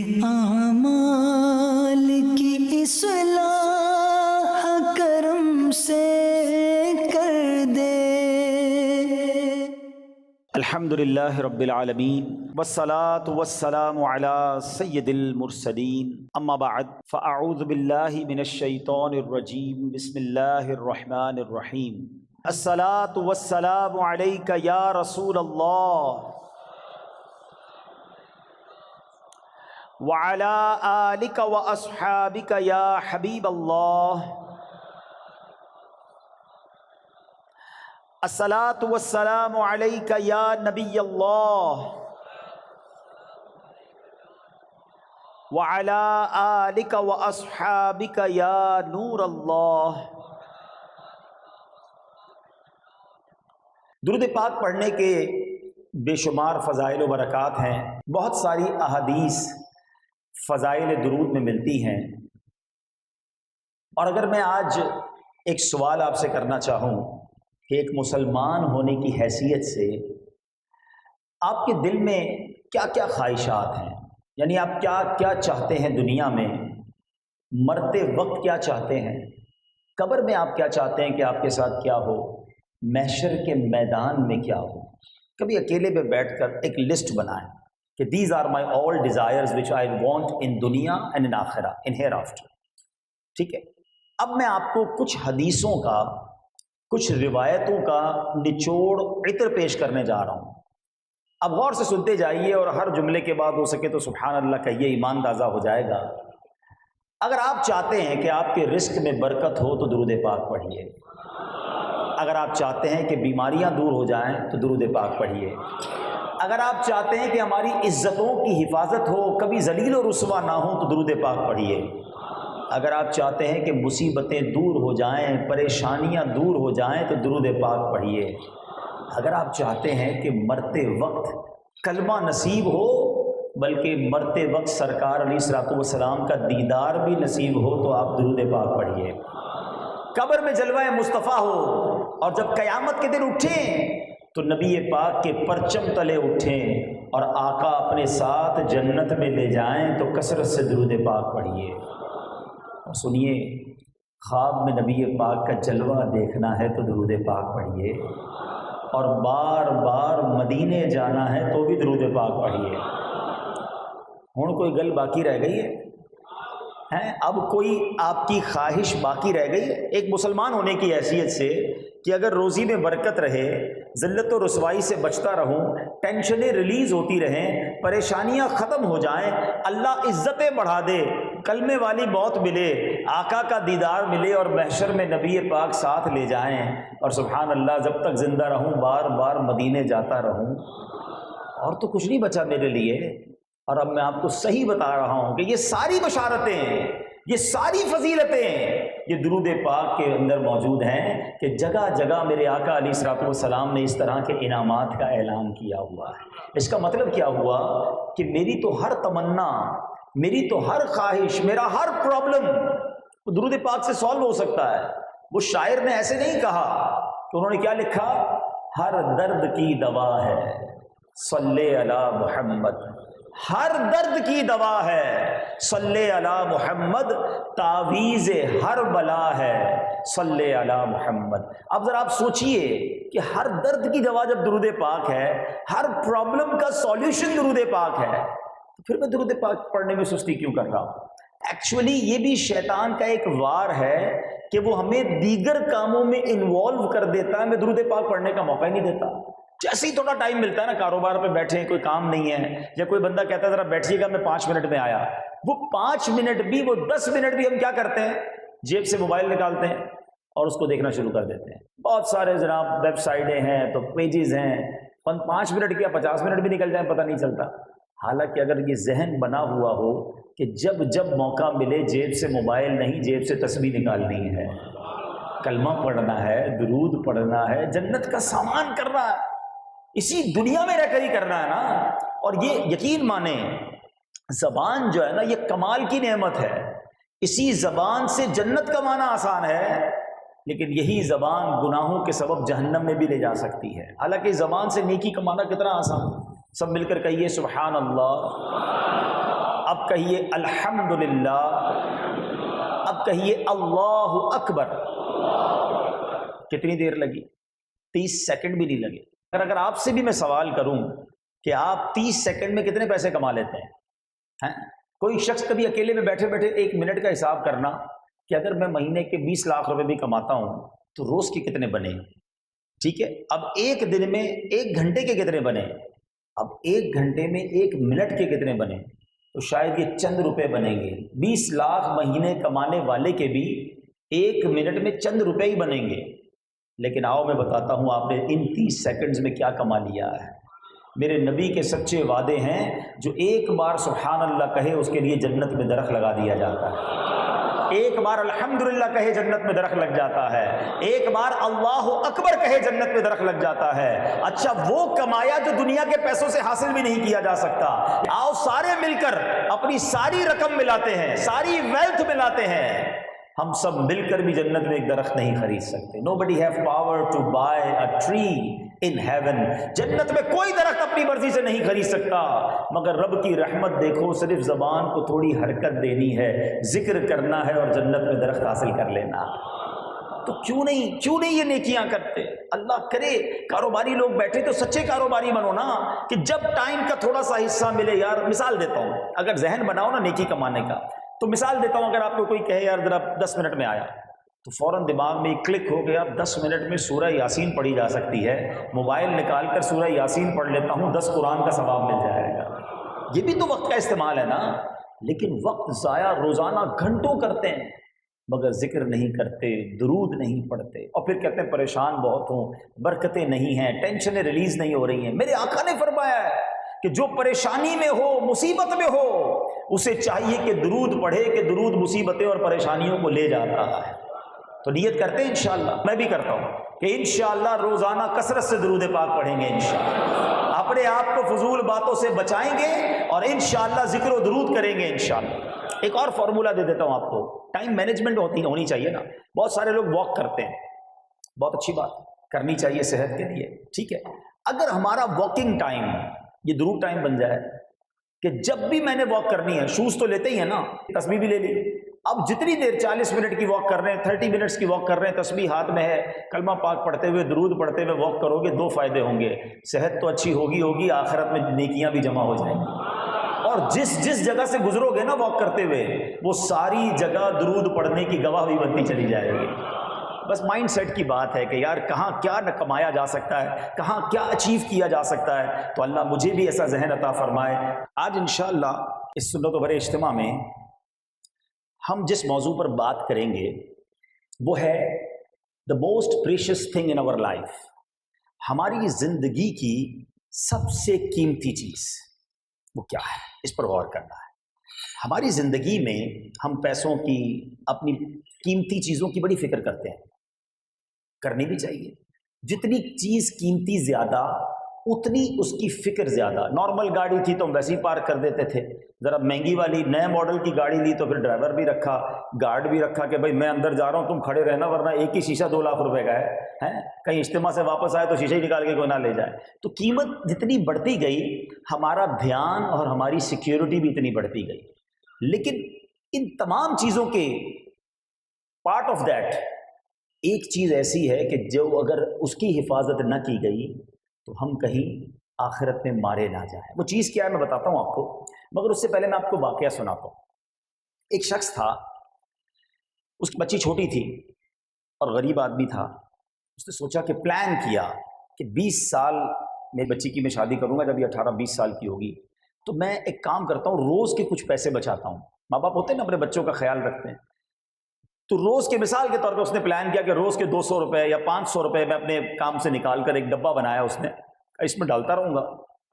اعمال کی اصلاح کرم سے کر دے۔ الحمدللہ رب العالمین والصلاة والسلام علی سید المرسلین، اما بعد فاعوذ باللہ من الشیطان الرجیم، بسم اللہ الرحمن الرحیم۔ الصلاة والسلام علیک یا رسول اللہ وعلی آلک واصحابک یا حبیب اللہ۔ الصلاۃ والسلام علیک یا نبی اللہ وعلی آلک واصحابک یا نور اللہ۔ درود پاک پڑھنے کے بے شمار فضائل و برکات ہیں، بہت ساری احادیث فضائل درود میں ملتی ہیں، اور اگر میں آج ایک سوال آپ سے کرنا چاہوں کہ ایک مسلمان ہونے کی حیثیت سے آپ کے دل میں کیا کیا خواہشات ہیں، یعنی آپ کیا کیا چاہتے ہیں دنیا میں، مرتے وقت کیا چاہتے ہیں، قبر میں آپ کیا چاہتے ہیں کہ آپ کے ساتھ کیا ہو، محشر کے میدان میں کیا ہو۔ کبھی اکیلے پہ بیٹھ کر ایک لسٹ بنائیں کہ these are my all desires which I want in دنیا اینڈ ان آخرہ، ان ہیئر آفٹر۔ ٹھیک ہے، اب میں آپ کو کچھ حدیثوں کا، کچھ روایتوں کا نچوڑ عطر پیش کرنے جا رہا ہوں۔ اب غور سے سنتے جائیے، اور ہر جملے کے بعد ہو سکے تو سبحان اللہ کہیے، ایمان تازہ ہو جائے گا۔ اگر آپ چاہتے ہیں کہ آپ کے رزق میں برکت ہو تو درود پاک پڑھیے، اگر آپ چاہتے ہیں کہ بیماریاں دور ہو جائیں تو درود پاک پڑھیے، اگر آپ چاہتے ہیں کہ ہماری عزتوں کی حفاظت ہو، کبھی ذلیل و رسوا نہ ہو تو درود پاک پڑھیے، اگر آپ چاہتے ہیں کہ مصیبتیں دور ہو جائیں، پریشانیاں دور ہو جائیں تو درود پاک پڑھیے، اگر آپ چاہتے ہیں کہ مرتے وقت کلمہ نصیب ہو، بلکہ مرتے وقت سرکار علیہ الصلوۃ والسلام کا دیدار بھی نصیب ہو تو آپ درود پاک پڑھیے، قبر میں جلوہ مصطفیٰ ہو، اور جب قیامت کے دن اٹھیں تو نبی پاک کے پرچم تلے اٹھیں اور آقا اپنے ساتھ جنت میں لے جائیں تو کثرت سے درود پاک پڑھیے۔ اور سنیے، خواب میں نبی پاک کا جلوہ دیکھنا ہے تو درود پاک پڑھیے، اور بار بار مدینے جانا ہے تو بھی درود پاک پڑھیے۔ ہوں کوئی گل باقی رہ گئی ہے؟ اب کوئی آپ کی خواہش باقی رہ گئی ہے ایک مسلمان ہونے کی حیثیت سے کہ اگر روزی میں برکت رہے، ذلت و رسوائی سے بچتا رہوں، ٹینشنیں ریلیز ہوتی رہیں، پریشانیاں ختم ہو جائیں، اللہ عزتیں بڑھا دے، کلمے والی موت ملے، آقا کا دیدار ملے، اور محشر میں نبی پاک ساتھ لے جائیں، اور سبحان اللہ جب تک زندہ رہوں بار بار مدینے جاتا رہوں، اور تو کچھ نہیں بچا میرے لیے۔ اور اب میں آپ کو صحیح بتا رہا ہوں کہ یہ ساری بشارتیں، یہ ساری فضیلتیں یہ درود پاک کے اندر موجود ہیں، کہ جگہ جگہ میرے آقا علیہ الصلوۃ والسلام نے اس طرح کے انعامات کا اعلان کیا ہوا ہے۔ اس کا مطلب کیا ہوا کہ میری تو ہر تمنا، میری تو ہر خواہش، میرا ہر پرابلم درود پاک سے سالو ہو سکتا ہے۔ وہ شاعر نے ایسے نہیں کہا کہ انہوں نے کیا لکھا، ہر درد کی دوا ہے صلی علی محمد، ہر درد کی دوا ہے صلی علی محمد، تعویذ ہر بلا ہے صلی علی محمد۔ اب ذرا آپ سوچئے کہ ہر درد کی دوا جب درود پاک ہے، ہر پرابلم کا سولوشن درود پاک ہے، تو پھر میں درود پاک پڑھنے میں سستی کیوں کر رہا ہوں؟ ایکچولی یہ بھی شیطان کا ایک وار ہے کہ وہ ہمیں دیگر کاموں میں انوالو کر دیتا ہے، میں درود پاک پڑھنے کا موقع ہی نہیں دیتا۔ جیسے ہی تھوڑا ٹائم ملتا ہے نا، کاروبار پہ بیٹھے کوئی کام نہیں ہے، یا کوئی بندہ کہتا ہے ذرا بیٹھیے گا میں 5 منٹ میں آیا، وہ 5 منٹ بھی، وہ 10 منٹ بھی ہم کیا کرتے ہیں، جیب سے موبائل نکالتے ہیں اور اس کو دیکھنا شروع کر دیتے ہیں۔ بہت سارے جناب ویب سائٹیں ہیں تو پیجز ہیں، 5 منٹ کیا 50 منٹ بھی نکل جائیں پتہ نہیں چلتا۔ حالانکہ اگر یہ ذہن بنا ہوا ہو کہ جب جب موقع ملے جیب سے موبائل نہیں، جیب سے تسبیح نکالنی ہے، کلمہ پڑھنا ہے، درود پڑھنا ہے، جنت کا سامان کرنا ہے، اسی دنیا میں رہ کر ہی کرنا ہے نا۔ اور یہ یقین مانیں، زبان جو ہے نا یہ کمال کی نعمت ہے، اسی زبان سے جنت کمانا آسان ہے، لیکن یہی زبان گناہوں کے سبب جہنم میں بھی لے جا سکتی ہے۔ حالانکہ زبان سے نیکی کمانا کتنا آسان، سب مل کر کہیے سبحان اللہ۔ اب اب کہیے الحمدللہ، اب کہیے اللہ اکبر۔ کتنی دیر لگی؟ 30 سیکنڈ بھی نہیں لگے۔ اگر آپ سے بھی میں سوال کروں کہ آپ 30 سیکنڈ میں کتنے پیسے کما لیتے ہیں؟ کوئی شخص کبھی اکیلے میں بیٹھے بیٹھے 1 منٹ کا حساب کرنا کہ اگر میں مہینے کے 20 لاکھ روپے بھی کماتا ہوں تو روز کے کتنے بنے؟ ٹھیک ہے، اب ایک دن میں 1 گھنٹے کے کتنے بنے؟ اب 1 گھنٹے میں 1 منٹ کے کتنے بنے؟ تو شاید یہ چند روپے بنیں گے۔ 20 لاکھ مہینے کمانے والے کے بھی 1 منٹ میں چند روپے ہی بنیں گے۔ لیکن آؤ میں بتاتا ہوں آپ نے ان 30 سیکنڈز میں کیا کما لیا ہے۔ میرے نبی کے سچے وعدے ہیں، جو ایک بار سبحان اللہ کہے اس کے لیے جنت میں درخت لگا دیا جاتا ہے، ایک بار الحمدللہ کہے جنت میں درخت لگ جاتا ہے، ایک بار اللہ اکبر کہے جنت میں درخت لگ جاتا ہے۔ اچھا، وہ کمایا جو دنیا کے پیسوں سے حاصل بھی نہیں کیا جا سکتا۔ آؤ سارے مل کر اپنی ساری رقم ملاتے ہیں، ساری ویلتھ ملاتے ہیں، ہم سب مل کر بھی جنت میں ایک درخت نہیں خرید سکتے۔ Nobody have power to buy a tree in heaven۔ جنت میں کوئی درخت اپنی مرضی سے نہیں خرید سکتا، مگر رب کی رحمت دیکھو، صرف زبان کو تھوڑی حرکت دینی ہے، ذکر کرنا ہے اور جنت میں درخت حاصل کر لینا۔ تو کیوں نہیں یہ نیکیاں کرتے؟ اللہ کرے کاروباری لوگ بیٹھے تو سچے کاروباری بنو نا، کہ جب ٹائم کا تھوڑا سا حصہ ملے۔ یار مثال دیتا ہوں، اگر ذہن بناؤ نا نیکی کمانے کا، تو مثال دیتا ہوں، اگر آپ کو کوئی کہے یار ذرا 10 منٹ میں آیا، تو فوراً دماغ میں ایک کلک ہو گیا 10 منٹ میں سورہ یاسین پڑھی جا سکتی ہے، موبائل نکال کر سورہ یاسین پڑھ لیتا ہوں، 10 قرآن کا ثواب مل جائے گا۔ یہ بھی تو وقت کا استعمال ہے نا۔ لیکن وقت ضائع روزانہ گھنٹوں کرتے ہیں، مگر ذکر نہیں کرتے، درود نہیں پڑھتے، اور پھر کہتے ہیں پریشان بہت ہوں، برکتیں نہیں ہیں، ٹینشنیں ریلیز نہیں ہو رہی ہیں۔ میرے آقا نے فرمایا ہے کہ جو پریشانی میں ہو، مصیبت میں ہو، اسے چاہیے کہ درود پڑھے، کہ درود مصیبتیں اور پریشانیوں کو لے جاتا ہے۔ تو نیت کرتے ہیں انشاءاللہ، میں بھی کرتا ہوں کہ انشاءاللہ روزانہ کثرت سے درود پاک پڑھیں گے، انشاءاللہ اپنے آپ کو فضول باتوں سے بچائیں گے اور انشاءاللہ ذکر و درود کریں گے انشاءاللہ۔ ایک اور فارمولہ دے دیتا ہوں آپ کو، ٹائم مینجمنٹ ہونی چاہیے نا۔ بہت سارے لوگ واک کرتے ہیں، بہت اچھی بات کرنی چاہیے صحت کے لیے، ٹھیک ہے۔ اگر ہمارا واکنگ ٹائم یہ درود ٹائم بن جائے کہ جب بھی میں نے واک کرنی ہے، شوز تو لیتے ہی ہیں نا، تسبیح بھی لے لی، اب جتنی دیر 40 منٹ کی واک کر رہے ہیں، 30 منٹس کی واک کر رہے ہیں، تسبیح ہاتھ میں ہے، کلمہ پاک پڑھتے ہوئے درود پڑھتے ہوئے واک کرو گے، 2 فائدے ہوں گے، صحت تو اچھی ہوگی، آخرت میں نیکیاں بھی جمع ہو جائیں گی، اور جس جگہ سے گزرو گے نا واک کرتے ہوئے، وہ ساری جگہ درود پڑھنے کی گواہ بھی بنتی چلی جائے گی۔ بس مائنڈ سیٹ کی بات ہے کہ یار کہاں کیا نہ کمایا جا سکتا ہے، کہاں کیا اچیو کیا جا سکتا ہے۔ تو اللہ مجھے بھی ایسا ذہن عطا فرمائے۔ آج انشاءاللہ اس سنت و بھرے اجتماع میں ہم جس موضوع پر بات کریں گے وہ ہے the most precious thing in our life، ہماری زندگی کی سب سے قیمتی چیز وہ کیا ہے، اس پر غور کرنا ہے۔ ہماری زندگی میں ہم پیسوں کی، اپنی قیمتی چیزوں کی بڑی فکر کرتے ہیں، کرنی بھی چاہیے۔ جتنی چیز قیمتی زیادہ، اتنی اس کی فکر زیادہ۔ نارمل گاڑی تھی تو ہم ویسے ہی پارک کر دیتے تھے، ذرا مہنگی والی نئے ماڈل کی گاڑی لی تو پھر ڈرائیور بھی رکھا، گارڈ بھی رکھا کہ بھائی میں اندر جا رہا ہوں، تم کھڑے رہنا، ورنہ ایک ہی شیشہ 2 لاکھ روپے کا ہے، کہیں اجتماع سے واپس آئے تو شیشہ ہی نکال کے کوئی نہ لے جائے۔ تو قیمت جتنی بڑھتی گئی، ہمارا دھیان اور ہماری سیکیورٹی بھی اتنی بڑھتی گئی۔ لیکن ان تمام چیزوں کے پارٹ آف دیٹ ایک چیز ایسی ہے کہ جو اگر اس کی حفاظت نہ کی گئی تو ہم کہیں آخرت میں مارے نہ جائیں۔ وہ چیز کیا ہے میں بتاتا ہوں آپ کو، مگر اس سے پہلے میں آپ کو واقعہ سناتا ہوں۔ ایک شخص تھا، اس کی بچی چھوٹی تھی اور غریب آدمی تھا۔ اس نے سوچا کہ پلان کیا کہ 20 سال میری بچی کی میں شادی کروں گا، جب یہ 18-20 سال کی ہوگی تو میں ایک کام کرتا ہوں، روز کے کچھ پیسے بچاتا ہوں۔ ماں باپ ہوتے ہیں نا، اپنے بچوں کا خیال رکھتے ہیں، تو روز کے مثال کے طور پہ اس نے پلان کیا کہ روز کے 200 روپے یا 500 روپے میں اپنے کام سے نکال کر ایک ڈبہ بنایا اس نے، اس میں ڈالتا رہوں گا،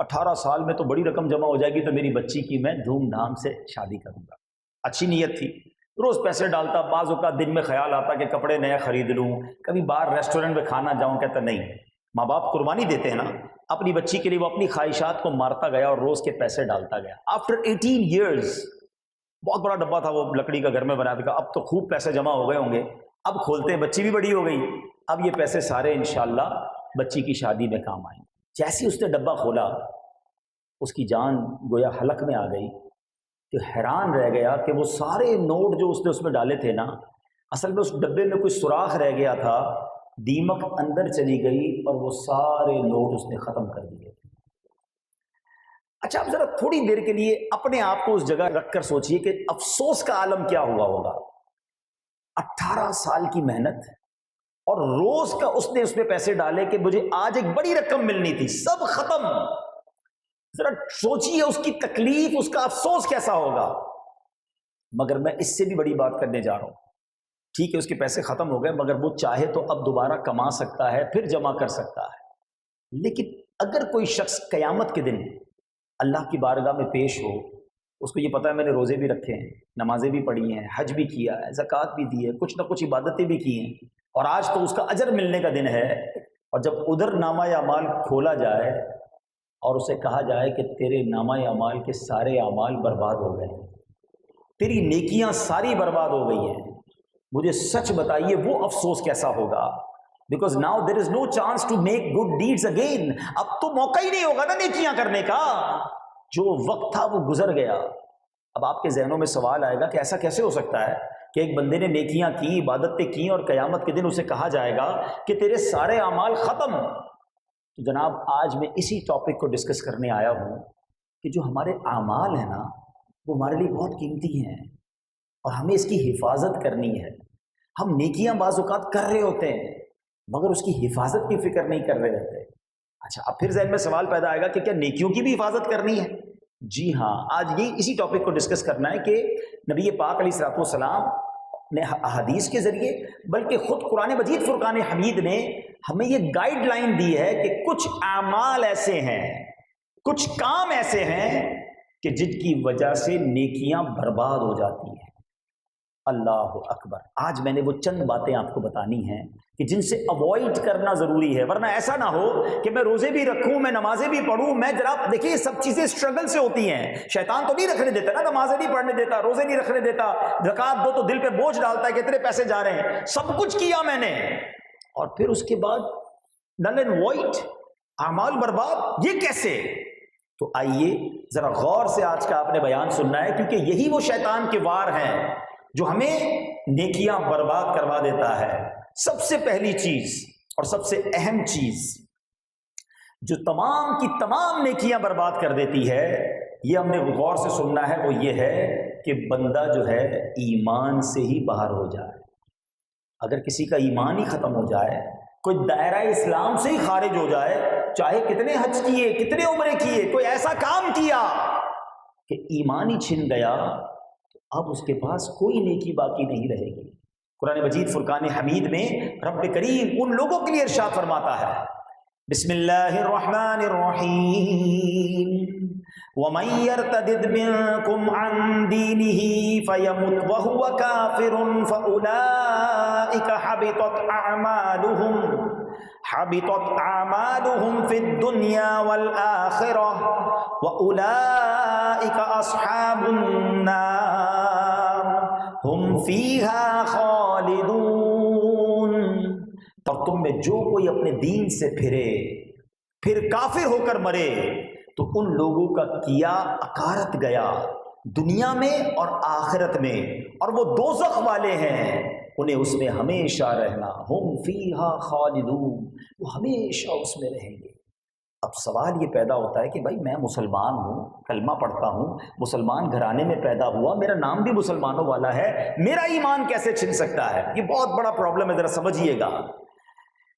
18 سال میں تو بڑی رقم جمع ہو جائے گی تو میری بچی کی میں دھوم دھام سے شادی کروں گا۔ اچھی نیت تھی، روز پیسے ڈالتا۔ بعض اوقات دن میں خیال آتا کہ کپڑے نئے خرید لوں، کبھی باہر ریسٹورنٹ میں کھانا جاؤں، کہتا نہیں، ماں باپ قربانی دیتے ہیں نا اپنی بچی کے لیے، وہ اپنی خواہشات کو مارتا گیا اور روز کے پیسے ڈالتا گیا۔ آفٹر 18 ایئرز، بہت بڑا ڈبہ تھا وہ لکڑی کا، گھر میں بنایا تھا، اب تو خوب پیسے جمع ہو گئے ہوں گے، اب کھولتے ہیں، بچی بھی بڑی ہو گئی، اب یہ پیسے سارے انشاءاللہ بچی کی شادی میں کام آئیں گے۔ جیسے اس نے ڈبہ کھولا، اس کی جان گویا حلق میں آ گئی کہ حیران رہ گیا کہ وہ سارے نوٹ جو اس نے اس میں ڈالے تھے نا، اصل میں اس ڈبے میں کوئی سوراخ رہ گیا تھا، دیمک اندر چلی گئی اور وہ سارے نوٹ اس نے ختم کر دیے تھے۔ اچھا، اب ذرا تھوڑی دیر کے لیے اپنے آپ کو اس جگہ رکھ کر سوچئے کہ افسوس کا عالم کیا ہوا ہوگا۔ 18 سال کی محنت اور روز کا اس نے اس میں پیسے ڈالے کہ مجھے آج ایک بڑی رقم ملنی تھی، سب ختم۔ ذرا سوچئے اس کی تکلیف، اس کا افسوس کیسا ہوگا۔ مگر میں اس سے بھی بڑی بات کرنے جا رہا ہوں۔ ٹھیک ہے، اس کے پیسے ختم ہو گئے، مگر وہ چاہے تو اب دوبارہ کما سکتا ہے، پھر جمع کر سکتا ہے۔ لیکن اگر کوئی شخص قیامت کے دن اللہ کی بارگاہ میں پیش ہو، اس کو یہ پتہ ہے میں نے روزے بھی رکھے ہیں، نمازیں بھی پڑھی ہیں، حج بھی کیا ہے، زکوٰۃ بھی دی ہے، کچھ نہ کچھ عبادتیں بھی کی ہیں، اور آج تو اس کا اجر ملنے کا دن ہے، اور جب ادھر نامہ اعمال کھولا جائے اور اسے کہا جائے کہ تیرے نامہ اعمال کے سارے اعمال برباد ہو گئے ہیں، تیری نیکیاں ساری برباد ہو گئی ہیں، مجھے سچ بتائیے وہ افسوس کیسا ہوگا۔ Because now there is no chance to make good deeds again, اب تو موقع ہی نہیں ہوگا نا نیکیاں کرنے کا، جو وقت تھا وہ گزر گیا۔ اب آپ کے ذہنوں میں سوال آئے گا کہ ایسا کیسے ہو سکتا ہے کہ ایک بندے نے نیکیاں کی، عبادتیں کی، اور قیامت کے دن اسے کہا جائے گا کہ تیرے سارے اعمال ختم۔ تو جناب آج میں اسی ٹاپک کو ڈسکس کرنے آیا ہوں کہ جو ہمارے اعمال ہیں نا، وہ ہمارے لیے بہت قیمتی ہیں اور ہمیں اس کی حفاظت کرنی ہے۔ ہم نیکیاں بعض اوقات کر رہے ہوتے ہیں مگر اس کی حفاظت کی فکر نہیں کر رہے ہوتے۔ اچھا، اب پھر ذہن میں سوال پیدا آئے گا کہ کیا نیکیوں کی بھی حفاظت کرنی ہے؟ جی ہاں، آج یہ اسی ٹاپک کو ڈسکس کرنا ہے کہ نبی پاک علیہ الصلوۃ والسلام نے احادیث کے ذریعے بلکہ خود قرآن مجید فرقان حمید نے ہمیں یہ گائیڈ لائن دی ہے کہ کچھ اعمال ایسے ہیں، کچھ کام ایسے ہیں کہ جن کی وجہ سے نیکیاں برباد ہو جاتی ہیں۔ اللہ اکبر۔ آج میں نے وہ چند باتیں آپ کو بتانی ہیں کہ جن سے اوائڈ کرنا ضروری ہے، ورنہ ایسا نہ ہو کہ میں روزے بھی رکھوں، میں نمازیں بھی پڑھوں، میں جناب دیکھیے یہ سب چیزیں اسٹرگل سے ہوتی ہیں۔ شیطان تو نہیں رکھنے دیتا نا، نمازیں نہیں پڑھنے دیتا، روزے نہیں رکھنے دیتا، زکوٰۃ دو تو دل پہ بوجھ ڈالتا ہے کہ اتنے پیسے جا رہے ہیں، سب کچھ کیا میں نے، اور پھر اس کے بعد نل اینڈ وائٹ، اعمال برباد، یہ کیسے؟ تو آئیے ذرا غور سے آج کا آپ نے بیان سننا ہے، کیونکہ یہی وہ شیطان کے وار ہیں جو ہمیں نیکیاں برباد کروا دیتا ہے۔ سب سے پہلی چیز اور سب سے اہم چیز جو تمام کی تمام نیکیاں برباد کر دیتی ہے، یہ ہم نے غور سے سننا ہے، وہ یہ ہے کہ بندہ جو ہے ایمان سے ہی باہر ہو جائے۔ اگر کسی کا ایمان ہی ختم ہو جائے، کوئی دائرہ اسلام سے ہی خارج ہو جائے، چاہے کتنے حج کیے، کتنے عمرے کیے، کوئی ایسا کام کیا کہ ایمان ہی چھن گیا، اب اس کے پاس کوئی نیکی باقی نہیں رہے گی۔ قرآن مجید فرقان حمید میں رب کریم ان لوگوں کے لیے ارشاد فرماتا ہے، بسم اللہ الرحمن الرحیم، وَمَن يَرْتَدِدْ مِنْكُمْ عَنْ دِينِهِ فَيَمُتْ وَهُوَ كَافِرٌ فَأُولَئِكَ حبطت أعمالهم في الدنيا والآخرة وأولئك أصحاب النار هم فيها خالدون۔ اور تم میں جو کوئی اپنے دین سے پھر کافر ہو کر مرے تو ان لوگوں کا کیا اکارت گیا دنیا میں اور آخرت میں، اور وہ دوزخ والے ہیں، انہیں اس میں ہمیشہ رہنا، ہم فیہا خالدون، وہ ہمیشہ اس میں رہیں گے۔ اب سوال یہ پیدا ہوتا ہے کہ بھائی میں مسلمان ہوں، کلمہ پڑھتا ہوں، مسلمان گھرانے میں پیدا ہوا، میرا نام بھی مسلمانوں والا ہے، میرا ایمان کیسے چھن سکتا ہے؟ یہ بہت بڑا پرابلم ہے، ذرا سمجھیے گا۔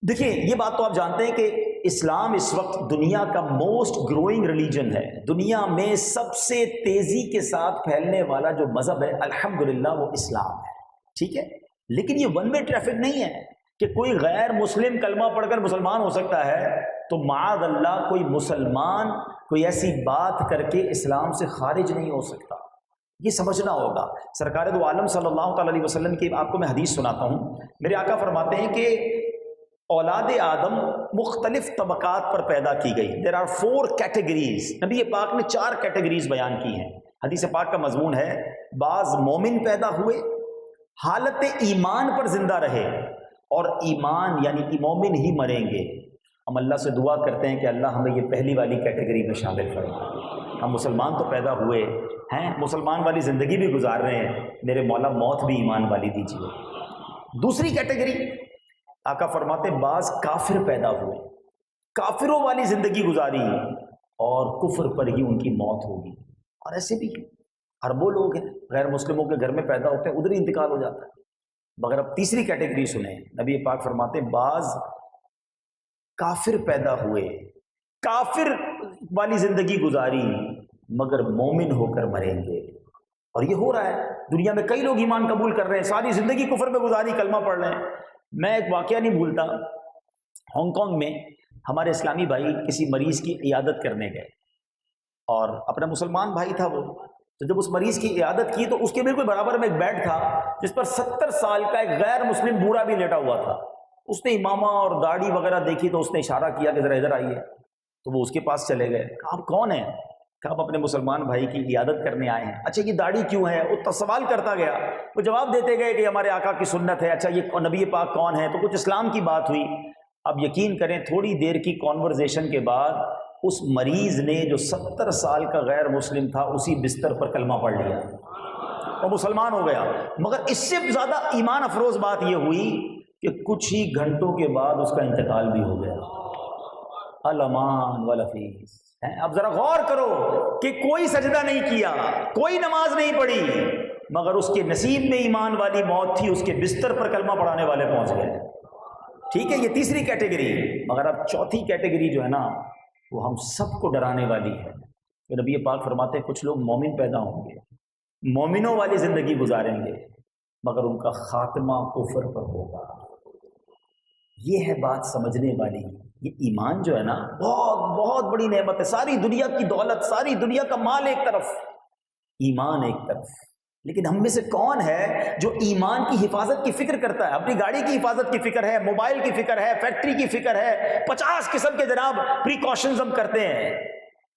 دیکھیں یہ بات تو آپ جانتے ہیں کہ اسلام اس وقت دنیا کا موسٹ گروئنگ ریلیجن ہے، دنیا میں سب سے تیزی کے ساتھ پھیلنے والا جو مذہب ہے الحمدللہ وہ اسلام ہے، ٹھیک ہے؟ لیکن یہ ون وے ٹریفک نہیں ہے کہ کوئی غیر مسلم کلمہ پڑھ کر مسلمان ہو سکتا ہے تو معاذ اللہ کوئی مسلمان کوئی ایسی بات کر کے اسلام سے خارج نہیں ہو سکتا، یہ سمجھنا ہوگا۔ سرکار دو عالم صلی اللہ تعالی علیہ وسلم کی آپ کو میں حدیث سناتا ہوں، میرے آقا فرماتے ہیں کہ اولاد آدم مختلف طبقات پر پیدا کی گئی، دیر آر 4 کیٹیگریز، نبی پاک نے 4 کیٹیگریز بیان کی ہیں۔ حدیث پاک کا مضمون ہے بعض مومن پیدا ہوئے، حالت ایمان پر زندہ رہے، اور ایمان یعنی مومن ہی مریں گے، ہم اللہ سے دعا کرتے ہیں کہ اللہ ہمیں یہ پہلی والی کیٹیگری میں شامل فرمائے۔ ہم مسلمان تو پیدا ہوئے ہیں، مسلمان والی زندگی بھی گزار رہے ہیں، میرے مولا موت بھی ایمان والی دیجیے۔ دوسری کیٹیگری آقا فرماتے بعض کافر پیدا ہوئے، کافروں والی زندگی گزاری اور کفر پر ہی ان کی موت ہوگی، اور ایسے بھی اربوں لوگ ہیں غیر مسلموں کے گھر میں پیدا ہوتے ہیں، ادھر ہی انتقال ہو جاتا ہے۔ مگر اب تیسری کیٹیگری سنیں، نبی پاک فرماتے بعض کافر پیدا ہوئے، کافر والی زندگی گزاری مگر مومن ہو کر مریں گے، اور یہ ہو رہا ہے دنیا میں، کئی لوگ ایمان قبول کر رہے ہیں، ساری زندگی کفر میں گزاری، کلمہ پڑھ رہے ہیں۔ میں ایک واقعہ نہیں بھولتا، ہانگ کانگ میں ہمارے اسلامی بھائی کسی مریض کی عیادت کرنے گئے، اور اپنا مسلمان بھائی تھا وہ، تو جب اس مریض کی عیادت کی تو اس کے بالکل برابر میں ایک بیڈ تھا جس پر 70 سال کا ایک غیر مسلم بوڑھا بھی لیٹا ہوا تھا۔ اس نے امامہ اور داڑھی وغیرہ دیکھی تو اس نے اشارہ کیا کہ ذرا ادھر آئیے، تو وہ اس کے پاس چلے گئے، کہا آپ کون ہیں؟ کہا آپ اپنے مسلمان بھائی کی عیادت کرنے آئے ہیں۔ اچھا یہ داڑھی کیوں ہے؟ وہ سوال کرتا گیا، وہ جواب دیتے گئے کہ ہمارے آقا کی سنت ہے۔ اچھا یہ نبی پاک کون ہے؟ تو کچھ اسلام کی بات ہوئی۔ اب یقین کریں تھوڑی دیر کی کانورزیشن کے بعد اس مریض نے جو 70 سال کا غیر مسلم تھا اسی بستر پر کلمہ پڑھ لیا اور مسلمان ہو گیا۔ مگر اس سے زیادہ ایمان افروز بات یہ ہوئی کہ کچھ ہی گھنٹوں کے بعد اس کا انتقال بھی ہو گیا۔ الامان والفیس۔ اب ذرا غور کرو کہ کوئی سجدہ نہیں کیا، کوئی نماز نہیں پڑھی، مگر اس کے نصیب میں ایمان والی موت تھی، اس کے بستر پر کلمہ پڑھانے والے پہنچ گئے۔ ٹھیک ہے، یہ تیسری کیٹیگری۔ مگر اب چوتھی کیٹیگری جو ہے نا وہ ہم سب کو ڈرانے والی ہے کہ نبی پاک فرماتے ہیں کچھ لوگ مومن پیدا ہوں گے، مومنوں والی زندگی گزاریں گے، مگر ان کا خاتمہ کفر پر ہوگا۔ یہ ہے بات سمجھنے والی۔ یہ ایمان جو ہے نا بہت بہت بڑی نعمت ہے، ساری دنیا کی دولت، ساری دنیا کا مال ایک طرف، ایمان ایک طرف، لیکن ہم میں سے کون ہے جو ایمان کی حفاظت کی فکر کرتا ہے؟ اپنی گاڑی کی حفاظت کی فکر ہے، موبائل کی فکر ہے، فیکٹری کی فکر ہے، 50 قسم کے جناب پریکاشنز ہم کرتے ہیں۔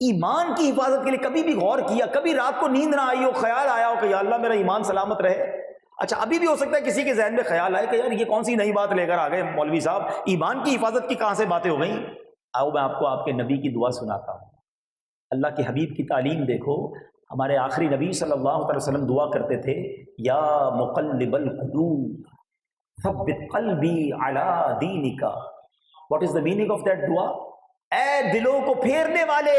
ایمان کی حفاظت کے لیے کبھی بھی غور کیا؟ کبھی رات کو نیند نہ آئی ہو، خیال آیا ہو کہ یا اللہ میرا ایمان سلامت رہے؟ اچھا ابھی بھی ہو سکتا ہے کسی کے ذہن میں خیال آئے کہ یار یہ کون سی نئی بات لے کر آ گئے مولوی صاحب، ایمان کی حفاظت کی کہاں سے باتیں ہو گئیں؟ آؤ میں آپ کو آپ کے نبی کی دعا سناتا ہوں۔ اللہ کے حبیب کی تعلیم دیکھو، ہمارے آخری نبی صلی اللہ علیہ وسلم دعا کرتے تھے، یا مقلب القلوب ثبت قلبی علی دینک۔ What is the meaning of that دعا؟ اے دلوں کو پھیرنے والے،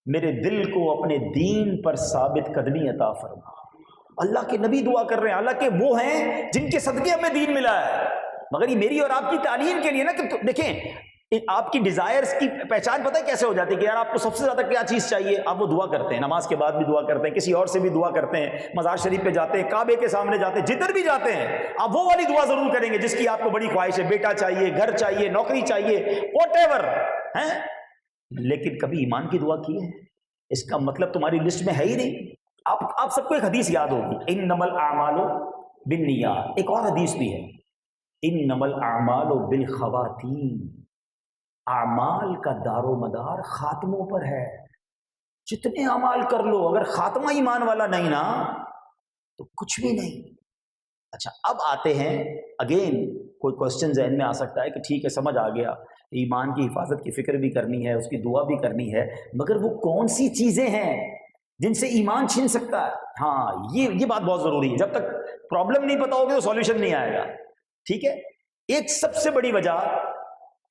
میرے دل کو اپنے دین پر ثابت قدمی عطا فرما۔ اللہ کے نبی دعا کر رہے ہیں، اللہ کے وہ ہیں جن کے صدقے ہمیں دین ملا ہے۔ مگر یہ میری اور آپ کی تعلیم کے لیے نا کہ دیکھیں آپ کی ڈیزائرز کی پہچان پتہ ہے کیسے ہو جاتی ہے کہ یار آپ کو سب سے زیادہ کیا چیز چاہیے، آپ وہ دعا کرتے ہیں، نماز کے بعد بھی دعا کرتے ہیں، کسی اور سے بھی دعا کرتے ہیں، مزار شریف پہ جاتے ہیں، کعبے کے سامنے جاتے ہیں، جدھر بھی جاتے ہیں آپ وہ والی دعا ضرور کریں گے جس کی آپ کو بڑی خواہش ہے، بیٹا چاہیے، گھر چاہیے، نوکری چاہیے، واٹ ایور ہیں۔ لیکن کبھی ایمان کی دعا کی ہے؟ اس کا مطلب تمہاری لسٹ میں ہے ہی نہیں۔ آپ سب کو ایک حدیث یاد ہوگی، انما الاعمال بالنیات۔ ایک اور حدیث بھی ہے، انما الاعمال بالخواتیم۔ اعمال کا دار و مدار خاتموں پر ہے۔ جتنے اعمال کر لو اگر خاتمہ ایمان والا نہیں نا تو کچھ بھی نہیں۔ اچھا اب آتے ہیں اگین، کوئی کوشچن ذہن میں آ سکتا ہے کہ ٹھیک ہے سمجھ آ گیا، ایمان کی حفاظت کی فکر بھی کرنی ہے، اس کی دعا بھی کرنی ہے، مگر وہ کون سی چیزیں ہیں جن سے ایمان چھن سکتا ہے؟ ہاں یہ بات بہت ضروری ہے، جب تک پرابلم نہیں پتا ہوگی تو سولوشن نہیں آئے گا۔ ٹھیک ہے، ایک سب سے بڑی وجہ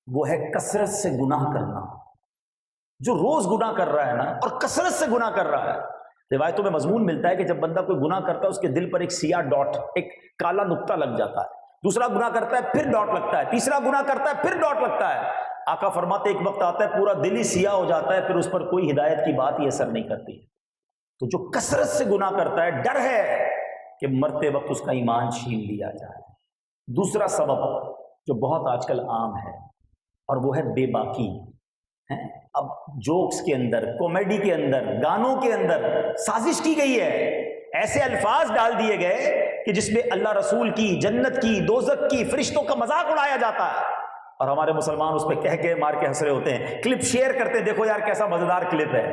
وہ ہے کثرت سے گناہ کرنا۔ جو روز گناہ کر رہا ہے نا اور کثرت سے گناہ کر رہا ہے، روایتوں میں مضمون ملتا ہے کہ جب بندہ کوئی گناہ کرتا ہے اس کے دل پر ایک سیاہ ڈاٹ، ایک کالا نقطہ لگ جاتا ہے، دوسرا گناہ کرتا ہے پھر ڈاٹ لگتا ہے، تیسرا گناہ کرتا ہے پھر ڈاٹ لگتا ہے۔ آقا فرماتے ایک وقت آتا ہے پورا دل ہی سیاہ ہو جاتا ہے، پھر اس پر کوئی ہدایت کی بات ہی اثر نہیں کرتی۔ تو جو کثرت سے گناہ کرتا ہے، ڈر ہے کہ مرتے وقت اس کا ایمان چھین لیا جائے۔ دوسرا سبب جو بہت آج کل عام ہے اور وہ ہے بے باکی۔ اب جوکس کے اندر، کامیڈی کے اندر، گانوں کے اندر سازش کی گئی ہے، ایسے الفاظ ڈال دیے گئے کہ جس میں اللہ رسول کی، جنت کی، دوزخ کی، فرشتوں کا مذاق اڑایا جاتا ہے، اور ہمارے مسلمان اس پہ کہہ کے مار کے ہنس رہے ہوتے ہیں، کلپ شیئر کرتے ہیں، دیکھو یار کیسا مزیدار کلپ ہے۔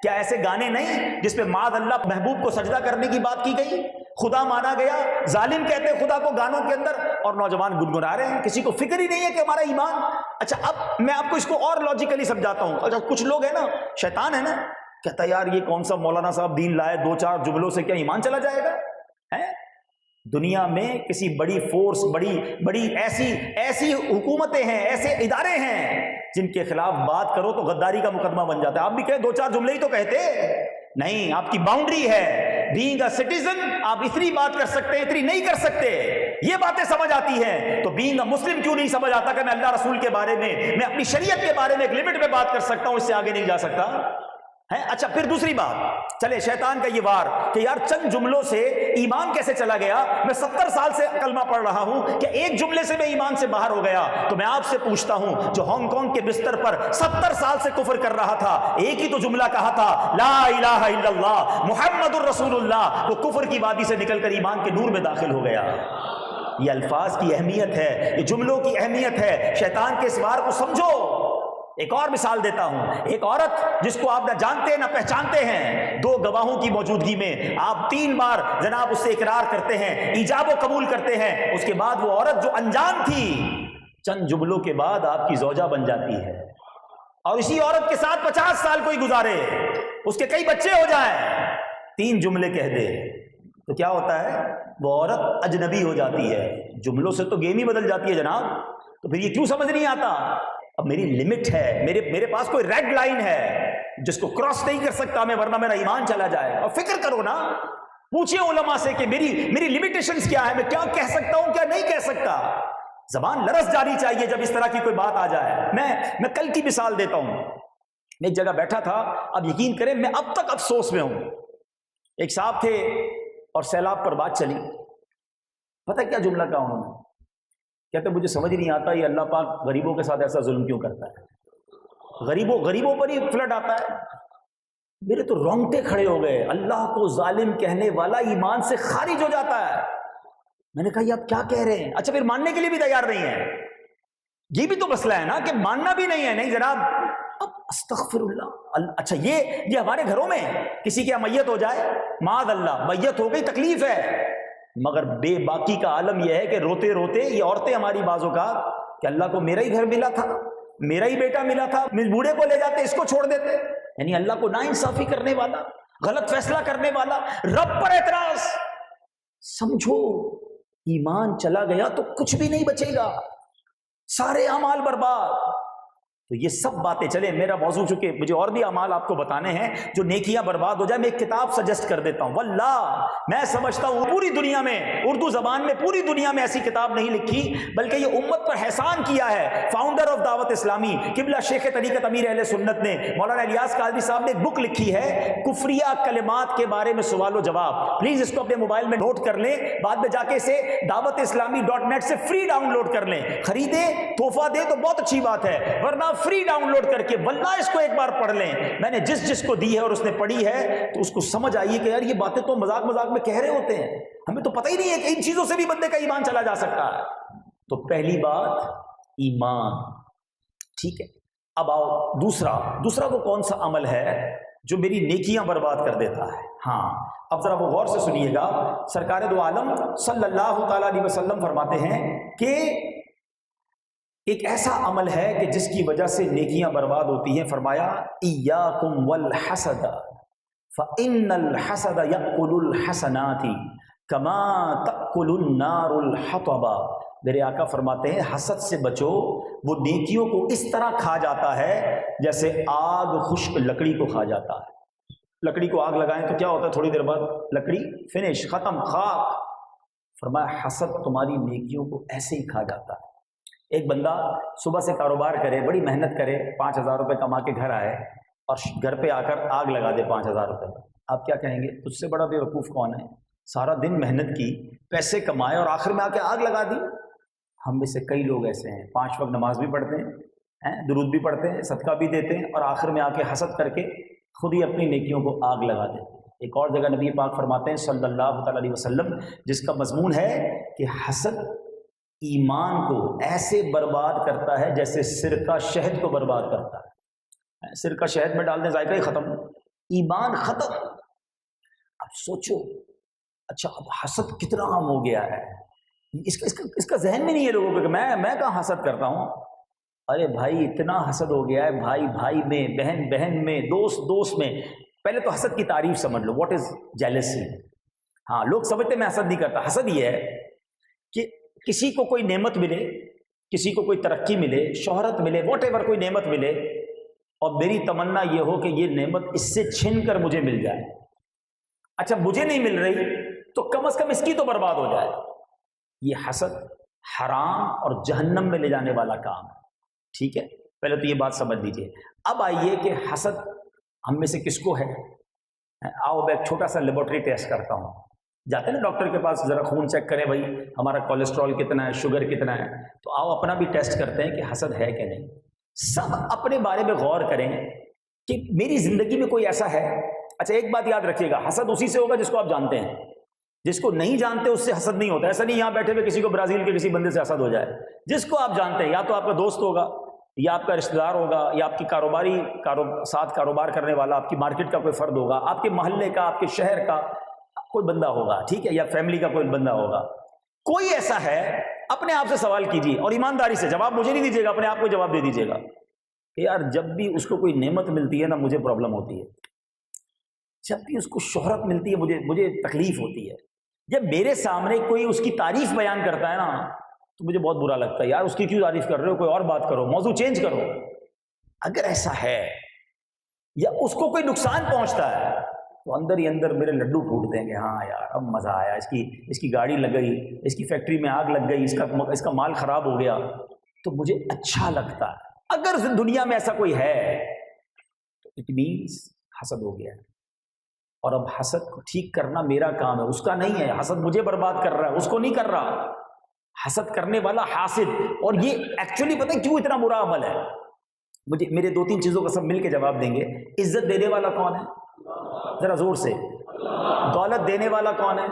کیا ایسے گانے نہیں جس پہ معاذ اللہ محبوب کو سجدہ کرنے کی بات کی گئی، خدا مانا گیا، ظالم کہتے ہیں خدا کو گانوں کے اندر، اور نوجوان گنگنا رہے ہیں، کسی کو فکر ہی نہیں ہے کہ ہمارا ایمان اچھا اب میں آپ کو اس کو اور لاجیکلی سمجھاتا ہوں. اچھا کچھ لوگ ہیں نا، شیطان ہے نا، کہتا ہے یار یہ کون سا مولانا صاحب دین لائے، 2-4 جملوں سے کیا ایمان چلا جائے گا؟ دنیا میں کسی بڑی فورس، بڑی ایسی حکومتیں ہیں، ایسے ادارے ہیں جن کے خلاف بات کرو تو غداری کا مقدمہ بن جاتا ہے. آپ بھی کہیں 2-4 جملے ہی تو کہتے نہیں، آپ کی باؤنڈری ہے. بینگ اے سٹیزن آپ اتنی بات کر سکتے ہیں، اتنی نہیں کر سکتے. یہ باتیں سمجھ آتی ہیں تو بینگ اے مسلم کیوں نہیں سمجھ آتا کہ میں اللہ رسول کے بارے میں اپنی شریعت کے بارے میں ایک لمٹ میں بات کر سکتا ہوں، اس سے آگے نہیں جا سکتا ہے. اچھا پھر دوسری بات، چلے شیطان کا یہ وار کہ یار چند جملوں سے ایمان کیسے چلا گیا؟ میں 70 سال سے کلمہ پڑھ رہا ہوں کہ ایک جملے سے میں ایمان سے باہر ہو گیا. تو میں آپ سے پوچھتا ہوں، جو ہانگ کانگ کے بستر پر 70 سال سے کفر کر رہا تھا، ایک ہی تو جملہ کہا تھا، لا الہ الا اللہ محمد الرسول اللہ، وہ کفر کی وادی سے نکل کر ایمان کے نور میں داخل ہو گیا. یہ الفاظ کی اہمیت ہے، یہ جملوں کی اہمیت ہے. شیطان کے اس وار کو سمجھو. ایک اور مثال دیتا ہوں. ایک عورت جس کو آپ نہ جانتے نہ پہچانتے ہیں، 2 گواہوں کی موجودگی میں آپ 3 بار جناب اس سے اقرار کرتے ہیں، ایجاب و قبول کرتے ہیں. اس کے بعد وہ عورت جو انجان تھی، چند جملوں کے بعد آپ کی زوجہ بن جاتی ہے، اور اسی عورت کے ساتھ 50 سال کوئی گزارے، اس کے کئی بچے ہو جائیں، 3 جملے کہہ دے تو کیا ہوتا ہے؟ وہ عورت اجنبی ہو جاتی ہے. جملوں سے تو گیم ہی بدل جاتی ہے جناب. تو پھر یہ کیوں سمجھ نہیں آتا؟ اب میری لمٹ ہے، میرے پاس کوئی ریڈ لائن ہے جس کو کراس نہیں کر سکتا میں، ورنہ میرا ایمان چلا جائے. اور فکر کرو نا، پوچھیں علماء سے کہ میری لمیٹیشنز کیا ہے، میں کیا کہہ سکتا ہوں، کیا نہیں کہہ سکتا. زبان لرز جانی چاہیے جب اس طرح کی کوئی بات آ جائے. میں کل کی مثال دیتا ہوں. میں ایک جگہ بیٹھا تھا، اب یقین کریں میں اب تک افسوس میں ہوں. ایک صاحب تھے اور سیلاب پر بات چلی. پتہ کیا جملہ کہا انہوں نے؟ کہتے مجھے سمجھ نہیں آتا یہ اللہ پاک غریبوں کے ساتھ ایسا ظلم کیوں کرتا ہے، غریبوں پر ہی فلڈ آتا ہے. میرے تو رونگٹے کھڑے ہو گئے. اللہ کو ظالم کہنے والا ایمان سے خارج ہو جاتا ہے. میں نے کہا یہ آپ کیا کہہ رہے ہیں؟ اچھا پھر ماننے کے لیے بھی تیار نہیں ہے. یہ بھی تو مسئلہ ہے نا کہ ماننا بھی نہیں ہے. نہیں جناب، اب استغفر اللہ. اچھا یہ ہمارے گھروں میں کسی کی میت ہو جائے، معاذ اللہ میت ہو گئی، تکلیف ہے، مگر بے باکی کا عالم یہ ہے کہ روتے روتے یہ عورتیں ہماری بازوں کا کہ اللہ کو میرا ہی گھر ملا تھا، میرا ہی بیٹا ملا تھا، بوڑھے کو لے جاتے، اس کو چھوڑ دیتے. یعنی اللہ کو ناانصافی کرنے والا، غلط فیصلہ کرنے والا، رب پر اعتراض. سمجھو ایمان چلا گیا تو کچھ بھی نہیں بچے گا، سارے اعمال برباد. تو یہ سب باتیں چلیں، میرا موضوع چونکہ مجھے اور بھی اعمال آپ کو بتانے ہیں جو نیکیاں برباد ہو جائے. میں ایک کتاب سجیسٹ کر دیتا ہوں. واللہ میں سمجھتا ہوں پوری دنیا میں، اردو زبان میں پوری دنیا میں ایسی کتاب نہیں لکھی، بلکہ یہ امت پر احسان کیا ہے فاؤنڈر آف دعوت اسلامی قبلہ شیخ طریقت امیر اہل سنت نے، مولانا الیاس قادری صاحب نے ایک بک لکھی ہے کفریہ کلمات کے بارے میں سوال و جواب. پلیز اس کو اپنے موبائل میں نوٹ کر لیں، بعد میں جا کے اسے dawatIslami.net سے فری ڈاؤن لوڈ کر لیں. خریدیں، تحفہ دیں تو بہت اچھی بات ہے، ورنہ فری ڈاؤن لوڈ کر کے واللہ اس کو ایک بار پڑھ لیں. میں نے جس کو دی ہے اور اس نے پڑھی ہے تو اس کو سمجھ آئیے کہ یار یہ باتیں تو مذاق میں کہہ رہے ہوتے ہیں، ہمیں تو پتہ ہی نہیں ہے کہ ان چیزوں سے بھی بندے کا ایمان چلا جا سکتا ہے. تو پہلی بات ایمان، ٹھیک ہے. اب آؤ دوسرا وہ کون سا عمل ہے جو میری نیکیاں برباد کر دیتا ہے. ہاں اب ذرا وہ غور سے سنیے گا. سرکار دو عالم صلی اللہ تعالی علیہ وسلم فرماتے ہیں کہ ایک ایسا عمل ہے کہ جس کی وجہ سے نیکیاں برباد ہوتی ہیں. فرمایا ایاکم والحسد فإن الحسد یأکل الحسنات کما تأکل النار الحطب. میرے آقا فرماتے ہیں حسد سے بچو، وہ نیکیوں کو اس طرح کھا جاتا ہے جیسے آگ خشک لکڑی کو کھا جاتا ہے. لکڑی کو آگ لگائیں تو کیا ہوتا ہے؟ تھوڑی دیر بعد لکڑی فنش، ختم، خاک. فرمایا حسد تمہاری نیکیوں کو ایسے ہی کھا جاتا ہے. ایک بندہ صبح سے کاروبار کرے، بڑی محنت کرے، 5,000 روپے کما کے گھر آئے اور گھر پہ آ کر آگ لگا دے 5,000 روپے. آپ کیا کہیں گے؟ تجھ سے بڑا بے وقوف کون ہے؟ سارا دن محنت کی، پیسے کمائے اور آخر میں آ کے آگ لگا دی. ہم میں سے کئی لوگ ایسے ہیں 5 وقت نماز بھی پڑھتے ہیں، درود بھی پڑھتے ہیں، صدقہ بھی دیتے ہیں، اور آخر میں آ کے حسد کر کے خود ہی اپنی نیکیوں کو آگ لگا دیتے ہیں. ایک اور جگہ نبی پاک فرماتے ہیں صلی اللہ تعالی علیہ وسلم، جس کا مضمون ہے کہ حسد ایمان کو ایسے برباد کرتا ہے جیسے سرکہ شہد کو برباد کرتا ہے. سرکہ شہد میں ڈال دیں، ذائقہ ہی ختم، ایمان ختم. اب سوچو، اچھا اب حسد کتنا عام ہو گیا ہے. اس کا ذہن میں نہیں ہے لوگوں کو کہ میں کہاں حسد کرتا ہوں. ارے بھائی اتنا حسد ہو گیا ہے، بھائی بھائی میں، بہن بہن میں، دوست دوست میں. پہلے تو حسد کی تعریف سمجھ لو، واٹ از جیلسی. ہاں لوگ سمجھتے میں حسد نہیں کرتا. حسد یہ ہے کہ کسی کو کوئی نعمت ملے، کسی کو کوئی ترقی ملے، شہرت ملے، واٹ ایور کوئی نعمت ملے، اور میری تمنا یہ ہو کہ یہ نعمت اس سے چھن کر مجھے مل جائے. اچھا مجھے نہیں مل رہی تو کم از کم اس کی تو برباد ہو جائے. یہ حسد حرام اور جہنم میں لے جانے والا کام ہے. ٹھیک ہے، پہلے تو یہ بات سمجھ لیجئے. اب آئیے کہ حسد ہم میں سے کس کو ہے. آؤ میں ایک چھوٹا سا لیبورٹری ٹیسٹ کرتا ہوں. جاتے ہیں نا ڈاکٹر کے پاس، ذرا خون چیک کریں بھائی ہمارا کولیسٹرول کتنا ہے، شوگر کتنا ہے. تو آؤ اپنا بھی ٹیسٹ کرتے ہیں کہ حسد ہے کہ نہیں. سب اپنے بارے میں غور کریں کہ میری زندگی میں کوئی ایسا ہے. اچھا ایک بات یاد رکھیے گا، حسد اسی سے ہوگا جس کو آپ جانتے ہیں. جس کو نہیں جانتے اس سے حسد نہیں ہوتا. ایسا نہیں یہاں بیٹھے ہوئے کسی کو برازیل کے کسی بندے سے حسد ہو جائے. جس کو آپ جانتے ہیں، یا تو آپ کا دوست ہوگا، یا آپ کا رشتہ دار ہوگا، یا آپ کی ساتھ کاروبار کرنے والا، آپ کی مارکیٹ کا کوئی فرد ہوگا، آپ کے محلے کا، آپ کے شہر کا کوئی بندہ ہوگا، ٹھیک ہے، یا فیملی کا کوئی بندہ ہوگا. کوئی ایسا ہے، اپنے آپ سے سوال کیجیے اور ایمانداری سے جواب مجھے نہیں دیجیے گا، اپنے آپ کو جواب دے دیجیے گا کہ یار جب بھی اس کو کوئی نعمت ملتی ہے نا مجھے پرابلم ہوتی ہے. جب بھی اس کو شہرت ملتی ہے مجھے تکلیف ہوتی ہے. جب میرے سامنے کوئی اس کی تعریف بیان کرتا ہے نا تو مجھے بہت برا لگتا ہے. یار اس کی کیوں تعریف کر رہے ہو، کوئی اور بات کرو، موضوع چینج کرو. اگر ایسا ہے یا اس کو کوئی نقصان پہنچتا ہے تو اندر ہی اندر میرے لڈو پھوٹتے ہیں کہ ہاں یار اب مزہ آیا، اس کی گاڑی لگ گئی، اس کی فیکٹری میں آگ لگ گئی، اس کا مال خراب ہو گیا تو مجھے اچھا لگتا ہے. اگر دنیا میں ایسا کوئی ہے تو اٹ مینس حسد ہو گیا ہے. اور اب حسد کو ٹھیک کرنا میرا کام ہے، اس کا نہیں ہے. حسد مجھے برباد کر رہا ہے، اس کو نہیں کر رہا. حسد کرنے والا حاسد. اور یہ ایکچولی پتہ ہے کیوں اتنا برا عمل ہے؟ مجھے میرے 2-3 چیزوں کا سب مل کے جواب دیں گے. عزت دینے والا کون ہے؟ ذرا زور سے. دولت دینے والا کون ہے؟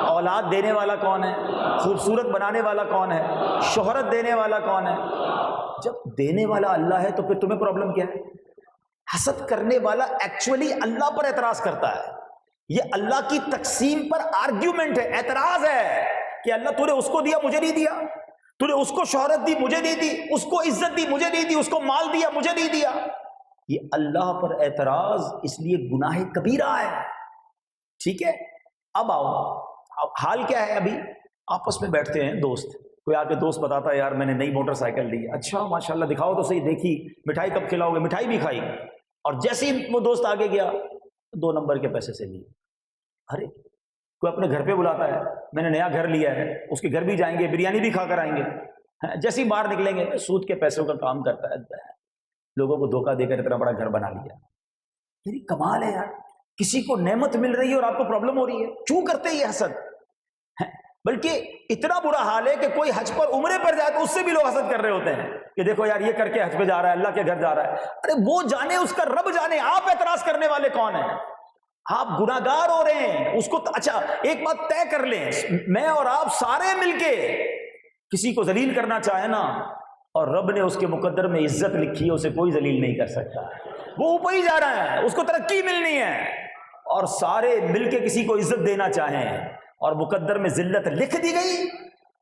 اولاد دینے والا کون ہے؟ خوبصورت بنانے والا کون ہے؟ شہرت دینے والا کون ہے؟ جب دینے والا اللہ ہے تو پھر تمہیں پرابلم کیا ہے؟ حسد کرنے والا ایکچولی اللہ پر اعتراض کرتا ہے. یہ اللہ کی تقسیم پر آرگیومنٹ ہے، اعتراض ہے کہ اللہ تو نے اس کو دیا مجھے نہیں دیا، تو نے اس کو شہرت دی مجھے نہیں دی، اس کو عزت دی مجھے نہیں دی، اس کو مال دیا مجھے نہیں دیا. یہ اللہ پر اعتراض اس لیے گناہ کبیرہ ہے. ٹھیک ہے، اب آؤ، اب حال کیا ہے؟ ابھی آپس میں بیٹھتے ہیں دوست، کوئی آ کے دوست بتاتا ہے یار میں نے نئی موٹر سائیکل لی. اچھا ماشاءاللہ دکھاؤ تو صحیح، دیکھی. مٹھائی کب کھلاؤ گے؟ مٹھائی بھی کھائی. اور جیسے ہی وہ دوست آگے گیا 2 نمبر کے پیسے سے لیے. ارے کوئی اپنے گھر پہ بلاتا ہے، میں نے نیا گھر لیا ہے، اس کے گھر بھی جائیں گے، بریانی بھی کھا کر آئیں گے. جیسے ہی باہر نکلیں گے سود کے پیسوں کا کام کرتا ہے، لوگوں کو دھوکہ دے کر اتنا بڑا گھر بنا لیا. یعنی کمال ہے یار، کسی کو نعمت مل رہی ہے اور آپ کو پرابلم ہو رہی ہے. کیوں کرتے ہیں یہ حسد؟ بلکہ اتنا برا حال ہے کہ کوئی حج پر عمرے پر جائے تو اس سے بھی لوگ حسد کر رہے ہوتے ہیں کہ دیکھو یار یہ کر کے حج پہ جا رہا ہے، اللہ کے گھر جا رہا ہے. ارے وہ جانے، اس کا رب جانے، آپ اعتراض کرنے والے کون ہیں؟ آپ گناہگار ہو رہے ہیں اس کو. اچھا ایک بات طے کر لیں، میں اور آپ سارے مل کے کسی کو ذلیل کرنا چاہیں نا، اور رب نے اس کے مقدر میں عزت لکھی ہے، اسے کوئی ذلیل نہیں کر سکتا. وہ اوپر ہی جا رہا ہے، اس کو ترقی ملنی ہے، اور سارے مل کے کسی کو عزت دینا چاہیں اور مقدر میں ذلت لکھ دی گئی،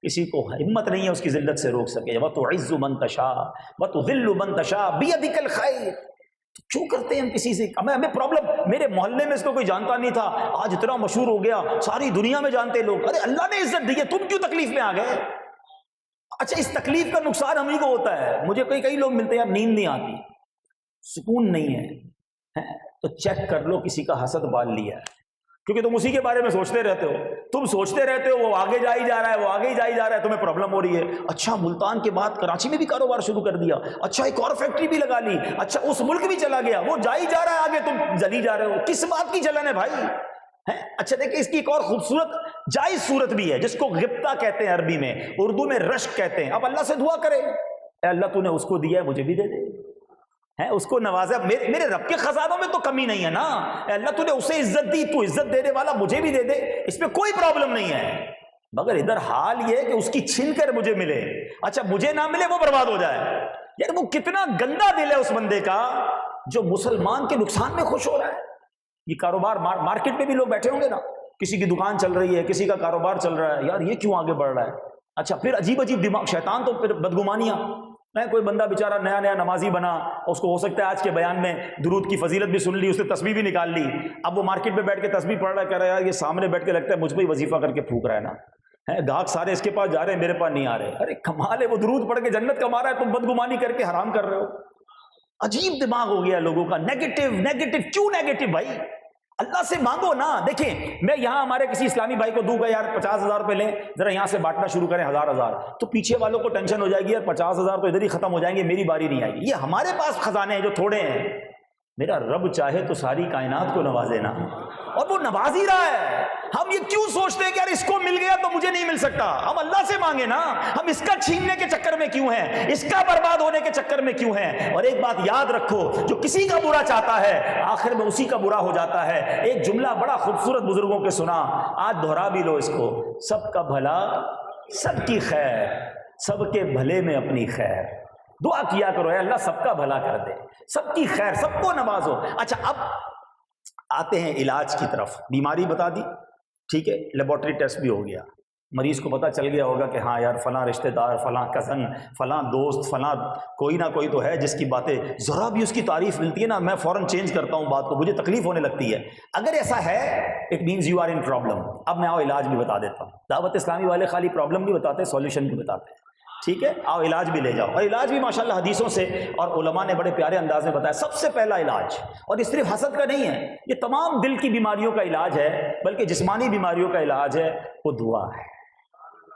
کسی کو ہمت نہیں ہے اس کی ذلت سے روک سکے. وَتُعِزُّ مَن تَشَاءُ وَتُذِلُّ مَن تَشَاءُ بِيَدِكَ الْخَيْرُ. کیوں کرتے ہیں ہم کسی سے؟ ہمیں پرابلم. میرے محلے میں اس کو کوئی جانتا نہیں تھا، آج اتنا مشہور ہو گیا، ساری دنیا میں جانتے لوگ. ارے اللہ نے عزت دی ہے، تم کیوں تکلیف میں آ گئے؟ اچھا اس تکلیف کا نقصان ہم ہی کو ہوتا ہے. مجھے کئی لوگ ملتے ہیں، یار نیند نہیں آتی، سکون نہیں ہے. تو چیک کر لو کسی کا حسد بال لیا ہے، کیونکہ تم اسی کے بارے میں سوچتے رہتے ہو. تم سوچتے رہتے ہو وہ آگے جائی جا رہا ہے، وہ آگے ہی جائی جا رہا ہے، تمہیں پرابلم ہو رہی ہے. اچھا ملتان کے بعد کراچی میں بھی کاروبار شروع کر دیا، اچھا ایک اور فیکٹری بھی لگا لی، اچھا اس ملک بھی چلا گیا، وہ جائی جا رہا ہے آگے، تم جلی جا رہے ہو. کس بات کی جلن ہے بھائی؟ اچھا دیکھیں اس کی ایک اور خوبصورت جائز صورت بھی ہے جس کو غبطہ کہتے ہیں عربی میں، اردو میں رشک کہتے ہیں. اب اللہ سے دعا کرے، اے اللہ تو نے اس کو دیا ہے مجھے بھی دے دے، اس کو نوازا. میرے رب کے خزانوں میں تو کمی نہیں ہے نا. اے اللہ تو نے اسے عزت دی، تو عزت دینے والا مجھے بھی دے دے، اس میں کوئی پرابلم نہیں ہے. مگر ادھر حال یہ ہے کہ اس کی چھین کر مجھے ملے، اچھا مجھے نہ ملے وہ برباد ہو جائے. یار وہ کتنا گندا دل ہے اس بندے کا جو مسلمان کے نقصان میں خوش ہو رہا ہے. یہ کاروبار مارکیٹ میں بھی لوگ بیٹھے ہوں گے نا، کسی کی دکان چل رہی ہے، کسی کا کاروبار چل رہا ہے، یار یہ کیوں آگے بڑھ رہا ہے. اچھا پھر عجیب دماغ، شیطان تو پھر بدگمانیاں، کوئی بندہ بیچارہ نیا نیا نمازی بنا، اس کو ہو سکتا ہے آج کے بیان میں درود کی فضیلت بھی سن لی، اس نے تسبیح بھی نکال لی، اب وہ مارکیٹ میں بیٹھ کے تسبیح پڑھ رہا ہے، کہہ رہا ہے یار یہ سامنے بیٹھ کے لگتا ہے مجھ پہ ہی وظیفہ کر کے پھونک رہا ہے نا، گاہک سارے اس کے پاس جا رہے ہیں، میرے پاس نہیں آ رہے۔ ارے کمال ہے، وہ درود پڑھ کے جنت کما رہا ہے، تم بدگمانی کر کے حرام کر رہے ہو۔ عجیب دماغ ہو گیا لوگوں کا، نیگیٹو نیگیٹو، کیوں نیگیٹو بھائی؟ اللہ سے مانگو نا۔ دیکھیں میں یہاں ہمارے کسی اسلامی بھائی کو دوں گا یار 50,000 روپے لیں، ذرا یہاں سے بانٹنا شروع کریں 1000 تو پیچھے والوں کو ٹینشن ہو جائے گی، یار 50,000 تو ادھر ہی ختم ہو جائیں گے، میری باری نہیں آئے گی۔ یہ ہمارے پاس خزانے ہیں جو تھوڑے ہیں، میرا رب چاہے تو ساری کائنات کو نوازے نا، اور وہ نواز ہی رہا ہے۔ ہم یہ کیوں سوچتے ہیں کہ یار اس کو مل گیا تو مجھے نہیں مل سکتا؟ ہم اللہ سے مانگے نا، ہم اس کا چھیننے کے چکر میں کیوں ہیں، اس کا برباد ہونے کے چکر میں کیوں ہیں؟ اور ایک بات یاد رکھو، جو کسی کا برا چاہتا ہے آخر میں اسی کا برا ہو جاتا ہے۔ ایک جملہ بڑا خوبصورت بزرگوں کے سنا، آج دہرا بھی لو اس کو، سب کا بھلا سب کی خیر، سب کے بھلے میں اپنی خیر۔ دعا کیا کرو اے اللہ سب کا بھلا کر دے، سب کی خیر، سب کو نوازو۔ اچھا اب آتے ہیں علاج کی طرف۔ بیماری بتا دی، ٹھیک ہے، لیبارٹری ٹیسٹ بھی ہو گیا، مریض کو پتہ چل گیا ہوگا کہ ہاں یار فلاں رشتہ دار، فلاں کزن، فلاں دوست، فلاں کوئی نہ کوئی تو ہے جس کی باتیں ذرا بھی اس کی تعریف ملتی ہے نا میں فوراً چینج کرتا ہوں بات کو، مجھے تکلیف ہونے لگتی ہے۔ اگر ایسا ہے it means you are in problem. اب میں آؤ علاج بھی بتا دیتا ہوں۔ دعوت اسلامی والے خالی پرابلم نہیں بتاتے، سولوشن بھی بتاتے ہیں، ٹھیک ہے؟ آؤ علاج بھی لے جاؤ، اور علاج بھی ماشاءاللہ حدیثوں سے اور علماء نے بڑے پیارے انداز میں بتایا۔ سب سے پہلا علاج، اور یہ صرف حسد کا نہیں ہے، یہ تمام دل کی بیماریوں کا علاج ہے، بلکہ جسمانی بیماریوں کا علاج ہے، وہ دعا ہے۔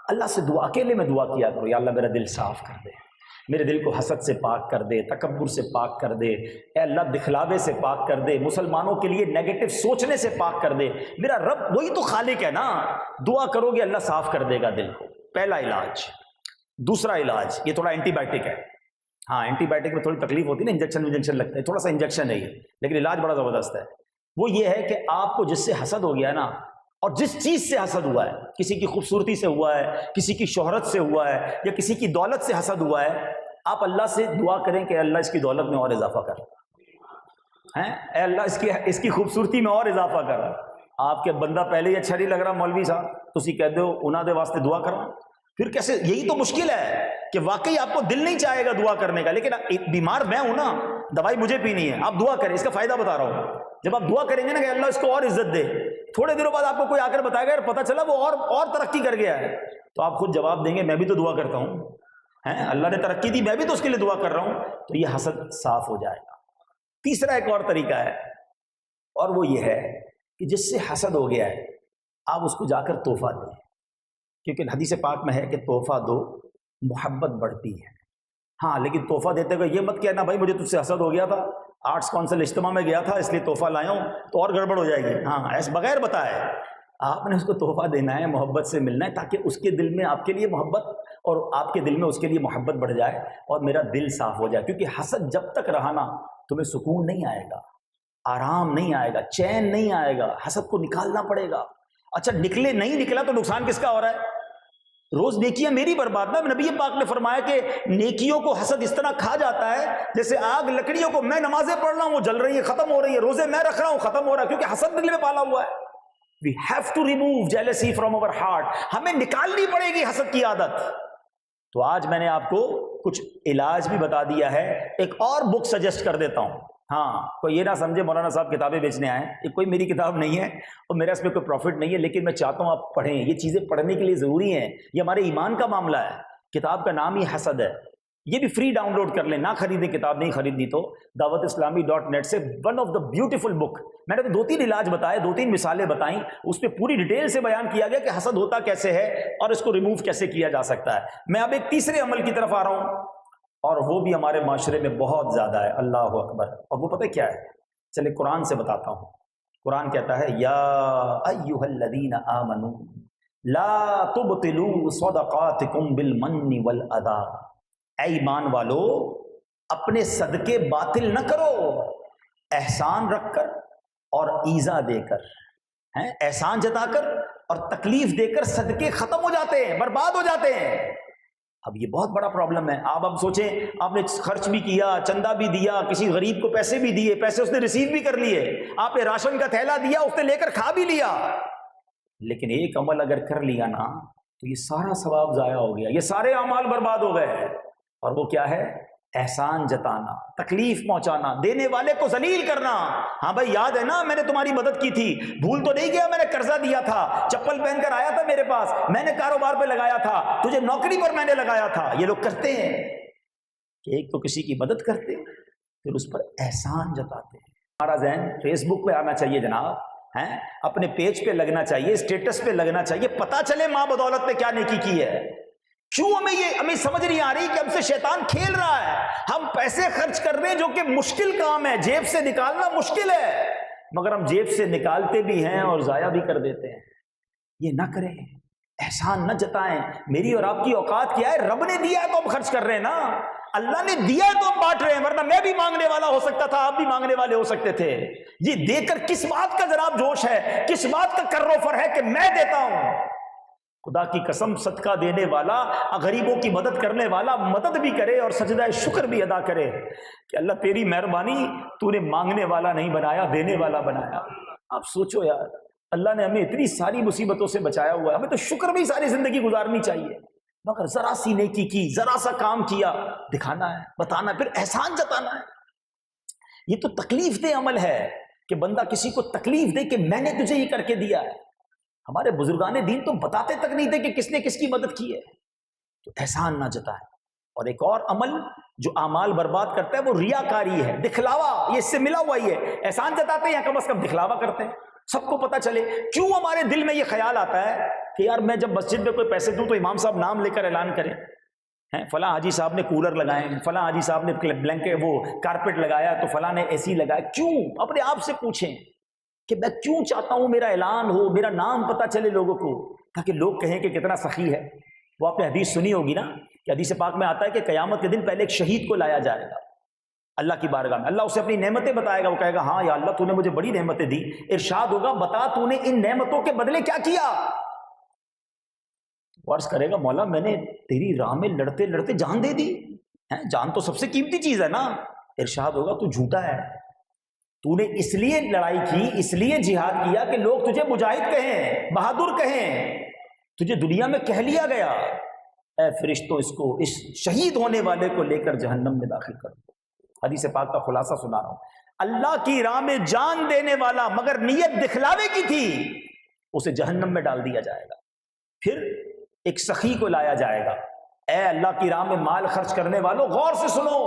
اللہ سے دعا، اکیلے میں دعا کیا کرو، یا اللہ میرا دل صاف کر دے، میرے دل کو حسد سے پاک کر دے، تکبر سے پاک کر دے، اے اللہ دکھلاوے سے پاک کر دے، مسلمانوں کے لیے نیگیٹو سوچنے سے پاک کر دے۔ میرا رب وہی تو خالق ہے نا، دعا کرو گے اللہ صاف کر دے گا دل کو۔ پہلا علاج۔ دوسرا علاج، یہ تھوڑا اینٹی بائیوٹک ہے، ہاں اینٹی بائیوٹک میں تھوڑی تکلیف ہوتی ہے نا، انجیکشن لگتا ہے، تھوڑا سا انجیکشن ہے یہ، لیکن علاج بڑا زبردست ہے۔ وہ یہ ہے کہ آپ کو جس سے حسد ہو گیا ہے نا، اور جس چیز سے حسد ہوا ہے، کسی کی خوبصورتی سے ہوا ہے، کسی کی شہرت سے ہوا ہے، یا کسی کی دولت سے حسد ہوا ہے، آپ اللہ سے دعا کریں کہ اللہ اس کی دولت میں اور اضافہ کر، اے اللہ اس کی خوبصورتی میں اور اضافہ کر۔ آپ کے بندہ پہلے ہی اچھا نہیں لگ رہا مولوی صاحب، تسی کہہ دو انہاں دے واسطے دعا کرنا، پھر کیسے؟ یہی تو مشکل ہے کہ واقعی آپ کو دل نہیں چاہے گا دعا کرنے کا، لیکن بیمار میں ہوں نا، دوائی مجھے پینی ہے، آپ دعا کریں، اس کا فائدہ بتا رہا ہوں۔ جب آپ دعا کریں گے نا کہ اللہ اس کو اور عزت دے، تھوڑے دنوں بعد آپ کو کوئی آ کر بتائے گا یار پتہ چلا وہ اور ترقی کر گیا ہے، تو آپ خود جواب دیں گے میں بھی تو دعا کرتا ہوں، اللہ نے ترقی دی، میں بھی تو اس کے لیے دعا کر رہا ہوں، تو یہ حسد صاف ہو جائے گا۔ تیسرا ایک اور طریقہ ہے، اور وہ یہ ہے کہ جس سے حسد ہو گیا ہے آپ اس کو جا کر تحفہ دیں، کیونکہ حدیث پاک میں ہے کہ تحفہ دو محبت بڑھتی ہے۔ ہاں لیکن تحفہ دیتے ہوئے یہ مت کہنا بھائی مجھے تجھ سے حسد ہو گیا تھا، آرٹس کونسل اجتماع میں گیا تھا اس لیے تحفہ لایا ہوں، تو اور گڑبڑ ہو جائے گی۔ ہاں ایسے بغیر بتائے آپ نے اس کو تحفہ دینا ہے، محبت سے ملنا ہے، تاکہ اس کے دل میں آپ کے لیے محبت اور آپ کے دل میں اس کے لیے محبت بڑھ جائے اور میرا دل صاف ہو جائے۔ کیونکہ حسد جب تک رہا نا تمہیں سکون نہیں آئے گا، آرام نہیں آئے گا، چین نہیں آئے گا، حسد کو نکالنا پڑے گا۔ اچھا نہیں نکلا تو نقصان کس کا ہو رہا ہے؟ روز نیکیاں میری برباد نا۔ نبی پاک نے فرمایا کہ نیکیوں کو حسد اس طرح کھا جاتا ہے جیسے آگ لکڑیوں کو، میں نمازیں پڑھ رہا ہوں وہ جل رہی ہے ختم ہو رہی ہے، روزے میں رکھ رہا ہوں ختم ہو رہا ہے، کیونکہ حسد دل میں پالا ہوا ہے۔ We have to remove jealousy from our heart، ہمیں نکالنی پڑے گی حسد کی عادت۔ تو آج میں نے آپ کو کچھ علاج بھی بتا دیا ہے، ایک اور بک سجیسٹ کر دیتا ہوں۔ ہاں کوئی یہ نہ سمجھے مولانا صاحب کتابیں بیچنے آئے، یہ کوئی میری کتاب نہیں ہے اور میرا اس میں کوئی پروفٹ نہیں ہے، لیکن میں چاہتا ہوں آپ پڑھیں، یہ چیزیں پڑھنے کے لیے ضروری ہیں، یہ ہمارے ایمان کا معاملہ ہے۔ کتاب کا نام ہی حسد ہے، یہ بھی فری ڈاؤن لوڈ کر لیں، نہ خریدیں کتاب، نہیں خریدنی تو dawatIslami.net سے ون آف دا بیوٹیفل بک۔ میں نے تو 2-3 علاج بتائے، 2-3 مثالیں بتائیں، اس پہ پوری ڈیٹیل سے بیان کیا گیا کہ حسد ہوتا کیسے ہے اور اس کو ریموو کیسے کیا جا سکتا ہے۔ میں اب ایک تیسرے عمل کی طرف آ رہا ہوں، اور وہ بھی ہمارے معاشرے میں بہت زیادہ ہے، اللہ اکبر، اور وہ پتہ کیا ہے؟ چلے قرآن سے بتاتا ہوں۔ قرآن کہتا ہے یا ایھا الذین آمنوا لا تبطلوا صدقاتکم بالمن والاذی، اے ایمان والو اپنے صدقے باطل نہ کرو احسان رکھ کر اور ایذا دے کر، احسان جتا کر اور تکلیف دے کر صدقے ختم ہو جاتے ہیں، برباد ہو جاتے ہیں۔ اب یہ بہت بڑا پرابلم ہے۔ آپ اب سوچیں، آپ نے خرچ بھی کیا، چندہ بھی دیا، کسی غریب کو پیسے بھی دیے، پیسے اس نے ریسیو بھی کر لیے، آپ نے راشن کا تھیلا دیا، اس نے لے کر کھا بھی لیا، لیکن ایک عمل اگر کر لیا نا تو یہ سارا ثواب ضائع ہو گیا، یہ سارے اعمال برباد ہو گئے۔ اور وہ کیا ہے؟ احسان جتانا، تکلیف پہنچانا، دینے والے کو ذلیل کرنا۔ ہاں بھائی یاد ہے نا میں نے تمہاری مدد کی تھی، بھول تو نہیں گیا؟ میں نے قرضہ دیا تھا، چپل پہن کر آیا تھا میرے پاس، میں نے کاروبار پہ لگایا تھا، تجھے نوکری پر میں نے لگایا تھا۔ یہ لوگ کرتے ہیں کہ ایک تو کسی کی مدد کرتے ہیں، پھر اس پر احسان جتاتے ہیں۔ ہمارا ذہن فیس بک پہ آنا چاہیے جناب، ہیں اپنے پیج پہ لگنا چاہیے، اسٹیٹس پہ لگنا چاہیے، پتہ چلے ماں بدولت پہ کیا نیکی کی ہے۔ کیوں ہمیں سمجھ نہیں آ رہی کہ ہم سے شیطان کھیل رہا ہے؟ ہم پیسے خرچ کر رہے ہیں جو کہ مشکل کام ہے، جیب سے نکالنا مشکل ہے، مگر ہم جیب سے نکالتے بھی ہیں اور ضائع بھی کر دیتے ہیں۔ یہ نہ کریں، احسان نہ جتائیں۔ میری اور آپ کی اوقات کیا ہے؟ رب نے دیا ہے تو ہم خرچ کر رہے ہیں نا، اللہ نے دیا ہے تو ہم بانٹ رہے ہیں، ورنہ میں بھی مانگنے والا ہو سکتا تھا، آپ بھی مانگنے والے ہو سکتے تھے۔ یہ دے کر کس بات کا جناب جوش ہے، کس بات کا کر و فر ہے کہ میں دیتا ہوں؟ خدا کی قسم صدقہ دینے والا، غریبوں کی مدد کرنے والا مدد بھی کرے اور سجدہ شکر بھی ادا کرے کہ اللہ تیری مہربانی، تو نے مانگنے والا نہیں بنایا، دینے والا بنایا۔ آپ سوچو یار، اللہ نے ہمیں اتنی ساری مصیبتوں سے بچایا ہوا ہے، ہمیں تو شکر بھی ساری زندگی گزارنی چاہیے، مگر ذرا سی نیکی کی، ذرا سا کام کیا، دکھانا ہے، بتانا، پھر احسان جتانا ہے۔ یہ تو تکلیف دہ عمل ہے کہ بندہ کسی کو تکلیف دے کہ میں نے تجھے یہ کر کے دیا ہے۔ ہمارے بزرگان دین تو بتاتے تک نہیں تھے کہ کس نے کس کی مدد کی ہے، تو احسان نہ جتائے۔ اور ایک اور عمل جو اعمال برباد کرتا ہے وہ ریاکاری ہے، دکھلاوا، یہ اس سے ملا ہوا ہی ہے۔ احسان جتاتے ہیں یا کم از کم دکھلاوا کرتے ہیں، سب کو پتہ چلے۔ کیوں ہمارے دل میں یہ خیال آتا ہے کہ یار میں جب مسجد میں کوئی پیسے دوں تو امام صاحب نام لے کر اعلان کریں، فلاں حاجی صاحب نے کولر لگائے، فلاں حاجی صاحب نے بلینکٹ وہ کارپیٹ لگایا، تو فلاں نے اے سی لگایا۔ کیوں؟ اپنے آپ سے پوچھیں کہ میں کیوں چاہتا ہوں میرا اعلان ہو، میرا نام پتہ چلے لوگوں کو، تاکہ لوگ کہیں کہ کتنا سخی ہے۔ وہ آپ نے حدیث سنی ہوگی نا کہ حدیث پاک میں آتا ہے کہ قیامت کے دن پہلے ایک شہید کو لایا جائے گا اللہ کی بارگاہ میں، اللہ اسے اپنی نعمتیں بتائے گا، وہ کہے گا ہاں یا اللہ تو نے مجھے بڑی نعمتیں دی۔ ارشاد ہوگا بتا تو نے ان نعمتوں کے بدلے کیا کیا؟ عرض کرے گا مولا میں نے تیری راہ میں لڑتے لڑتے جان دے دی، جان تو سب سے قیمتی چیز ہے نا۔ ارشاد ہوگا تو جھوٹا ہے، تو نے اس لیے لڑائی کی، اس لیے جہاد کیا کہ لوگ تجھے مجاہد کہیں، بہادر کہیں، تجھے دنیا میں کہہ لیا گیا۔ اے فرشتوں اس کو، اس شہید ہونے والے کو لے کر جہنم میں داخل کر دو۔ حدیث پاک کا خلاصہ سنا رہا ہوں، اللہ کی راہ میں جان دینے والا مگر نیت دکھلاوے کی تھی، اسے جہنم میں ڈال دیا جائے گا۔ پھر ایک سخی کو لایا جائے گا، اے اللہ کی راہ میں مال خرچ کرنے والوں غور سے سنو،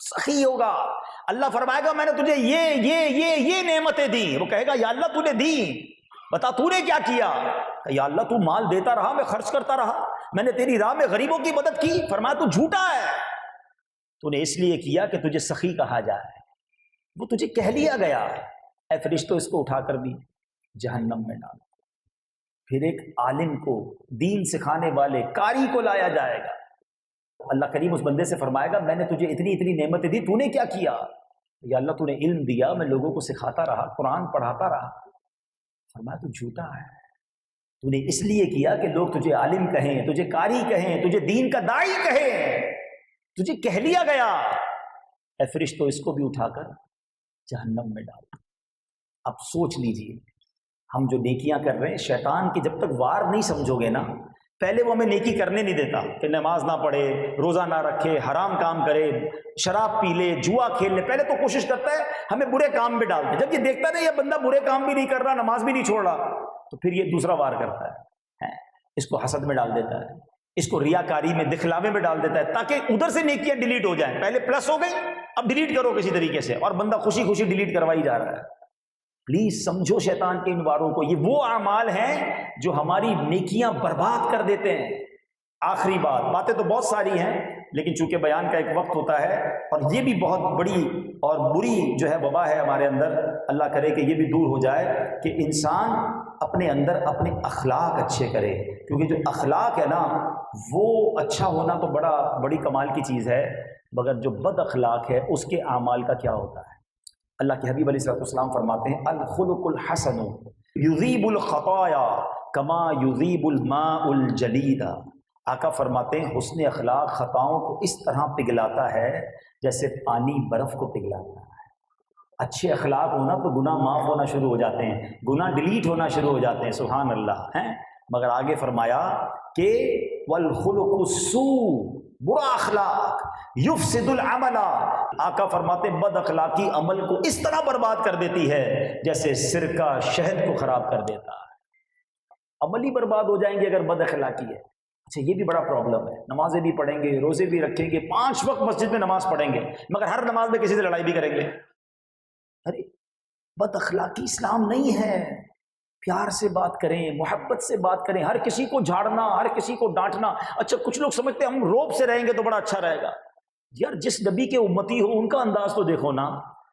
سخی ہوگا، اللہ فرمائے گا میں نے تجھے یہ نعمتیں دی، وہ کہے گا یا اللہ تو نے دی، بتا تو نے کیا کیا؟ یا اللہ تو مال دیتا رہا، میں خرچ کرتا رہا، میں نے تیری راہ میں غریبوں کی مدد کی۔ فرمایا تو جھوٹا ہے، تو نے اس لیے کیا کہ تجھے سخی کہا جائے، وہ تجھے کہہ لیا گیا۔ اے فرشتوں اس کو اٹھا کر بھی جہنم میں ڈالو۔ پھر ایک عالم کو، دین سکھانے والے قاری کو لایا جائے گا، اللہ کریم اس بندے سے فرمائے گا میں نے تجھے اتنی اتنی نعمتیں دی، تو نے کیا کیا؟ یا اللہ تو نے علم دیا، میں لوگوں کو سکھاتا رہا، قرآن پڑھاتا رہا۔ فرمایا تو جھوٹا ہے، تو نے اس لیے کیا کہ لوگ تجھے عالم کہیں، تجھے قاری کہیں، تجھے دین کا داعی کہیں، تجھے کہہ لیا گیا۔ اے فرشتوں اس کو بھی اٹھا کر جہنم میں ڈال۔ اب سوچ لیجئے، ہم جو نیکیاں کر رہے ہیں، شیطان کی جب تک وار نہیں سمجھو گے نا، پہلے وہ ہمیں نیکی کرنے نہیں دیتا کہ نماز نہ پڑھے، روزہ نہ رکھے، حرام کام کرے، شراب پی لے، جوا کھیل لے، پہلے تو کوشش کرتا ہے ہمیں برے کام میں ڈال دے۔ جب یہ دیکھتا ہے یہ بندہ برے کام بھی نہیں کر رہا، نماز بھی نہیں چھوڑ رہا، تو پھر یہ دوسرا وار کرتا ہے، اس کو حسد میں ڈال دیتا ہے، اس کو ریاکاری میں، دکھلاوے میں ڈال دیتا ہے، تاکہ ادھر سے نیکیاں ڈیلیٹ ہو جائیں۔ پہلے پلس ہو گئی، اب ڈیلیٹ کرو کسی طریقے سے، اور بندہ خوشی خوشی ڈیلیٹ کروائی جا رہا ہے۔ پلیز سمجھو شیطان کے ان واروں کو، یہ وہ اعمال ہیں جو ہماری نیکیاں برباد کر دیتے ہیں۔ آخری بات، باتیں تو بہت ساری ہیں لیکن چونکہ بیان کا ایک وقت ہوتا ہے، اور یہ بھی بہت بڑی اور بری جو ہے وبا ہے ہمارے اندر، اللہ کرے کہ یہ بھی دور ہو جائے کہ انسان اپنے اندر اپنے اخلاق اچھے کرے، کیونکہ جو اخلاق ہے نا وہ اچھا ہونا تو بڑی کمال کی چیز ہے، مگر جو بد اخلاق ہے اس کے اعمال کا کیا ہوتا ہے؟ اللہ کے حبیب علیہ السلام فرماتے ہیں الخلق الحسن یذیب الخطایا کما یذیب الماء الجلید۔ آقا فرماتے ہیں حسن اخلاق خطاؤں کو اس طرح پگھلاتا ہے جیسے پانی برف کو پگھلاتا ہے۔ اچھے اخلاق ہونا تو گناہ معاف ہونا شروع ہو جاتے ہیں، گناہ ڈیلیٹ ہونا شروع ہو جاتے ہیں، سبحان اللہ ہیں۔ مگر آگے فرمایا کہ والخلق السوء برا اخلاق یفسد العمل، آقا فرماتے بد اخلاقی عمل کو اس طرح برباد کر دیتی ہے جیسے سرکہ شہد کو خراب کر دیتا ہے۔ عمل ہی برباد ہو جائیں گے اگر بد اخلاقی ہے۔ اچھا یہ بھی بڑا پرابلم ہے، نمازیں بھی پڑھیں گے، روزے بھی رکھیں گے، 5 وقت مسجد میں نماز پڑھیں گے، مگر ہر نماز میں کسی سے لڑائی بھی کریں گے۔ ارے بد اخلاقی اسلام نہیں ہے، پیار سے بات کریں، محبت سے بات کریں، ہر کسی کو جھاڑنا، ہر کسی کو ڈانٹنا۔ اچھا کچھ لوگ سمجھتے ہیں ہم روب سے رہیں گے تو بڑا اچھا رہے گا۔ یار جس نبی کے امتی ہو ان کا انداز تو دیکھو نا،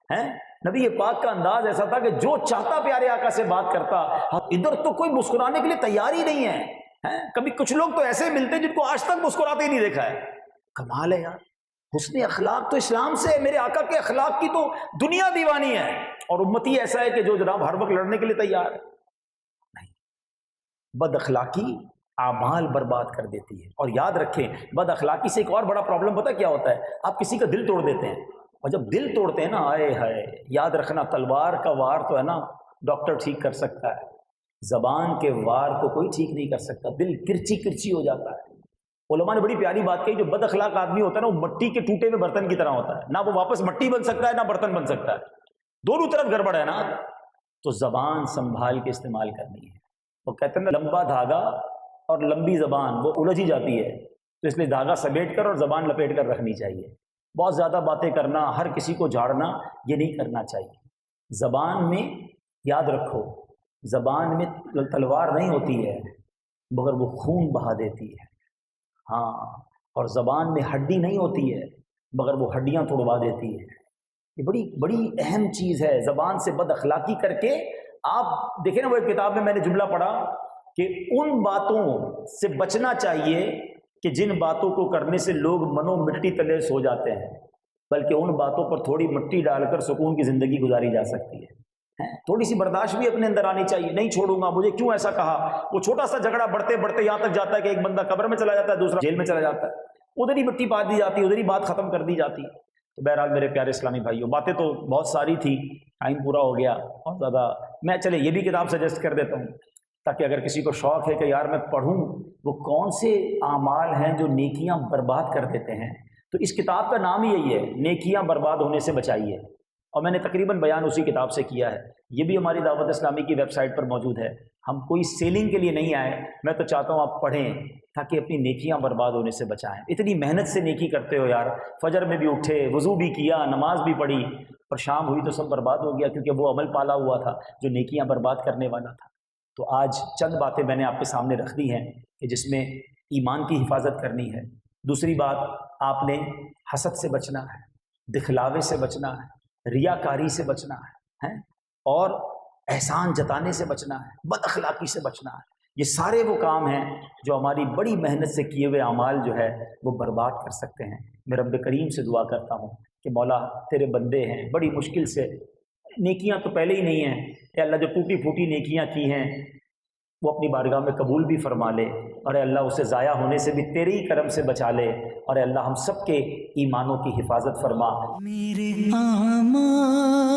ہے نبی پاک کا انداز ایسا تھا کہ جو چاہتا پیارے آقا سے بات کرتا۔ ادھر تو کوئی مسکرانے کے لیے تیار ہی نہیں ہے، کبھی کچھ لوگ تو ایسے ملتے جن کو آج تک مسکراتے ہی نہیں دیکھا ہے۔ کمال ہے یار، حسن اخلاق تو اسلام سے ہے، میرے آقا کے اخلاق کی تو دنیا دیوانی ہے، اور امتی ایسا ہے کہ جو جناب ہر وقت لڑنے کے لیے تیار ہے۔ نہیں، بد اخلاقی اعمال برباد کر دیتی ہے۔ اور یاد رکھیں بد اخلاقی سے ایک اور بڑا پرابلم پتہ کیا ہوتا ہے؟ آپ کسی کا دل توڑ دیتے ہیں، اور جب دل توڑتے ہیں نا، آئے ہائے، یاد رکھنا تلوار کا وار تو ہے نا ڈاکٹر ٹھیک کر سکتا ہے، زبان کے وار کو کوئی ٹھیک نہیں کر سکتا، دل کرچی کرچی ہو جاتا ہے۔ علماء نے بڑی پیاری بات کہی، جو بد اخلاق آدمی ہوتا ہے نا وہ مٹی کے ٹوٹے ہوئے برتن کی طرح ہوتا ہے، نہ وہ واپس مٹی بن سکتا ہے نہ برتن بن سکتا ہے، دونوں طرف گڑبڑ ہے نا۔ تو زبان سنبھال کے استعمال کرنی ہے۔ وہ کہتے ہیں لمبا دھاگا اور لمبی زبان وہ الجھ ہی جاتی ہے، تو اس لیے دھاگا سمیٹ کر اور زبان لپیٹ کر رکھنی چاہیے۔ بہت زیادہ باتیں کرنا، ہر کسی کو جھاڑنا، یہ نہیں کرنا چاہیے۔ زبان میں یاد رکھو، زبان میں تلوار نہیں ہوتی ہے مگر وہ خون بہا دیتی ہے، ہاں، اور زبان میں ہڈی نہیں ہوتی ہے مگر وہ ہڈیاں توڑوا دیتی ہے۔ یہ بڑی بڑی اہم چیز ہے۔ زبان سے بد اخلاقی کر کے آپ دیکھیں نا، وہ ایک کتاب میں نے جملہ پڑھا کہ ان باتوں سے بچنا چاہیے کہ جن باتوں کو کرنے سے لوگ منو مٹی تلے سو جاتے ہیں، بلکہ ان باتوں پر تھوڑی مٹی ڈال کر سکون کی زندگی گزاری جا سکتی ہے۔ تھوڑی سی برداشت بھی اپنے اندر آنی چاہیے، نہیں چھوڑوں گا، مجھے کیوں ایسا کہا۔ وہ چھوٹا سا جھگڑا بڑھتے بڑھتے یہاں تک جاتا ہے کہ ایک بندہ قبر میں چلا جاتا ہے، دوسرا جیل میں چلا جاتا ہے، ادھر ہی مٹی پا دی جاتی ہے، ادھر ہی بات ختم کر دی جاتی ہے۔ تو بہرحال میرے پیارے اسلامی بھائیوں، باتیں تو بہت ساری تھی، ٹائم پورا ہو گیا بہت زیادہ۔ میں چلے یہ بھی کتاب سجیسٹ کر دیتا ہوں تاکہ اگر کسی کو شوق ہے کہ یار میں پڑھوں وہ کون سے اعمال ہیں جو نیکیاں برباد کر دیتے ہیں، تو اس کتاب کا نام ہی یہی ہے، نیکیاں برباد ہونے سے بچائیے، اور میں نے تقریباً بیان اسی کتاب سے کیا ہے۔ یہ بھی ہماری دعوت اسلامی کی ویب سائٹ پر موجود ہے۔ ہم کوئی سیلنگ کے لیے نہیں آئے، میں تو چاہتا ہوں آپ پڑھیں تاکہ اپنی نیکیاں برباد ہونے سے بچائیں۔ اتنی محنت سے نیکی کرتے ہو یار، فجر میں بھی اٹھے، وضو بھی کیا، نماز بھی پڑھی، اور شام ہوئی تو سب برباد ہو گیا، کیونکہ وہ عمل پالا ہوا تھا جو نیکیاں برباد کرنے والا تھا۔ تو آج چند باتیں میں نے آپ کے سامنے رکھ دی ہیں کہ جس میں ایمان کی حفاظت کرنی ہے۔ دوسری بات، آپ نے حسد سے بچنا ہے، دکھلاوے سے بچنا ہے، ریاکاری سے بچنا ہے، اور احسان جتانے سے بچنا ہے، بد اخلاقی سے بچنا ہے۔ یہ سارے وہ کام ہیں جو ہماری بڑی محنت سے کیے ہوئے اعمال جو ہے وہ برباد کر سکتے ہیں۔ میں رب کریم سے دعا کرتا ہوں کہ مولا تیرے بندے ہیں، بڑی مشکل سے، نیکیاں تو پہلے ہی نہیں ہیں، اے اللہ جو ٹوٹی پھوٹی نیکیاں کی ہیں وہ اپنی بارگاہ میں قبول بھی فرما لے، اور اے اللہ اسے ضائع ہونے سے بھی تیرے ہی کرم سے بچا لے، اور اے اللہ ہم سب کے ایمانوں کی حفاظت فرما۔ میرے اعمال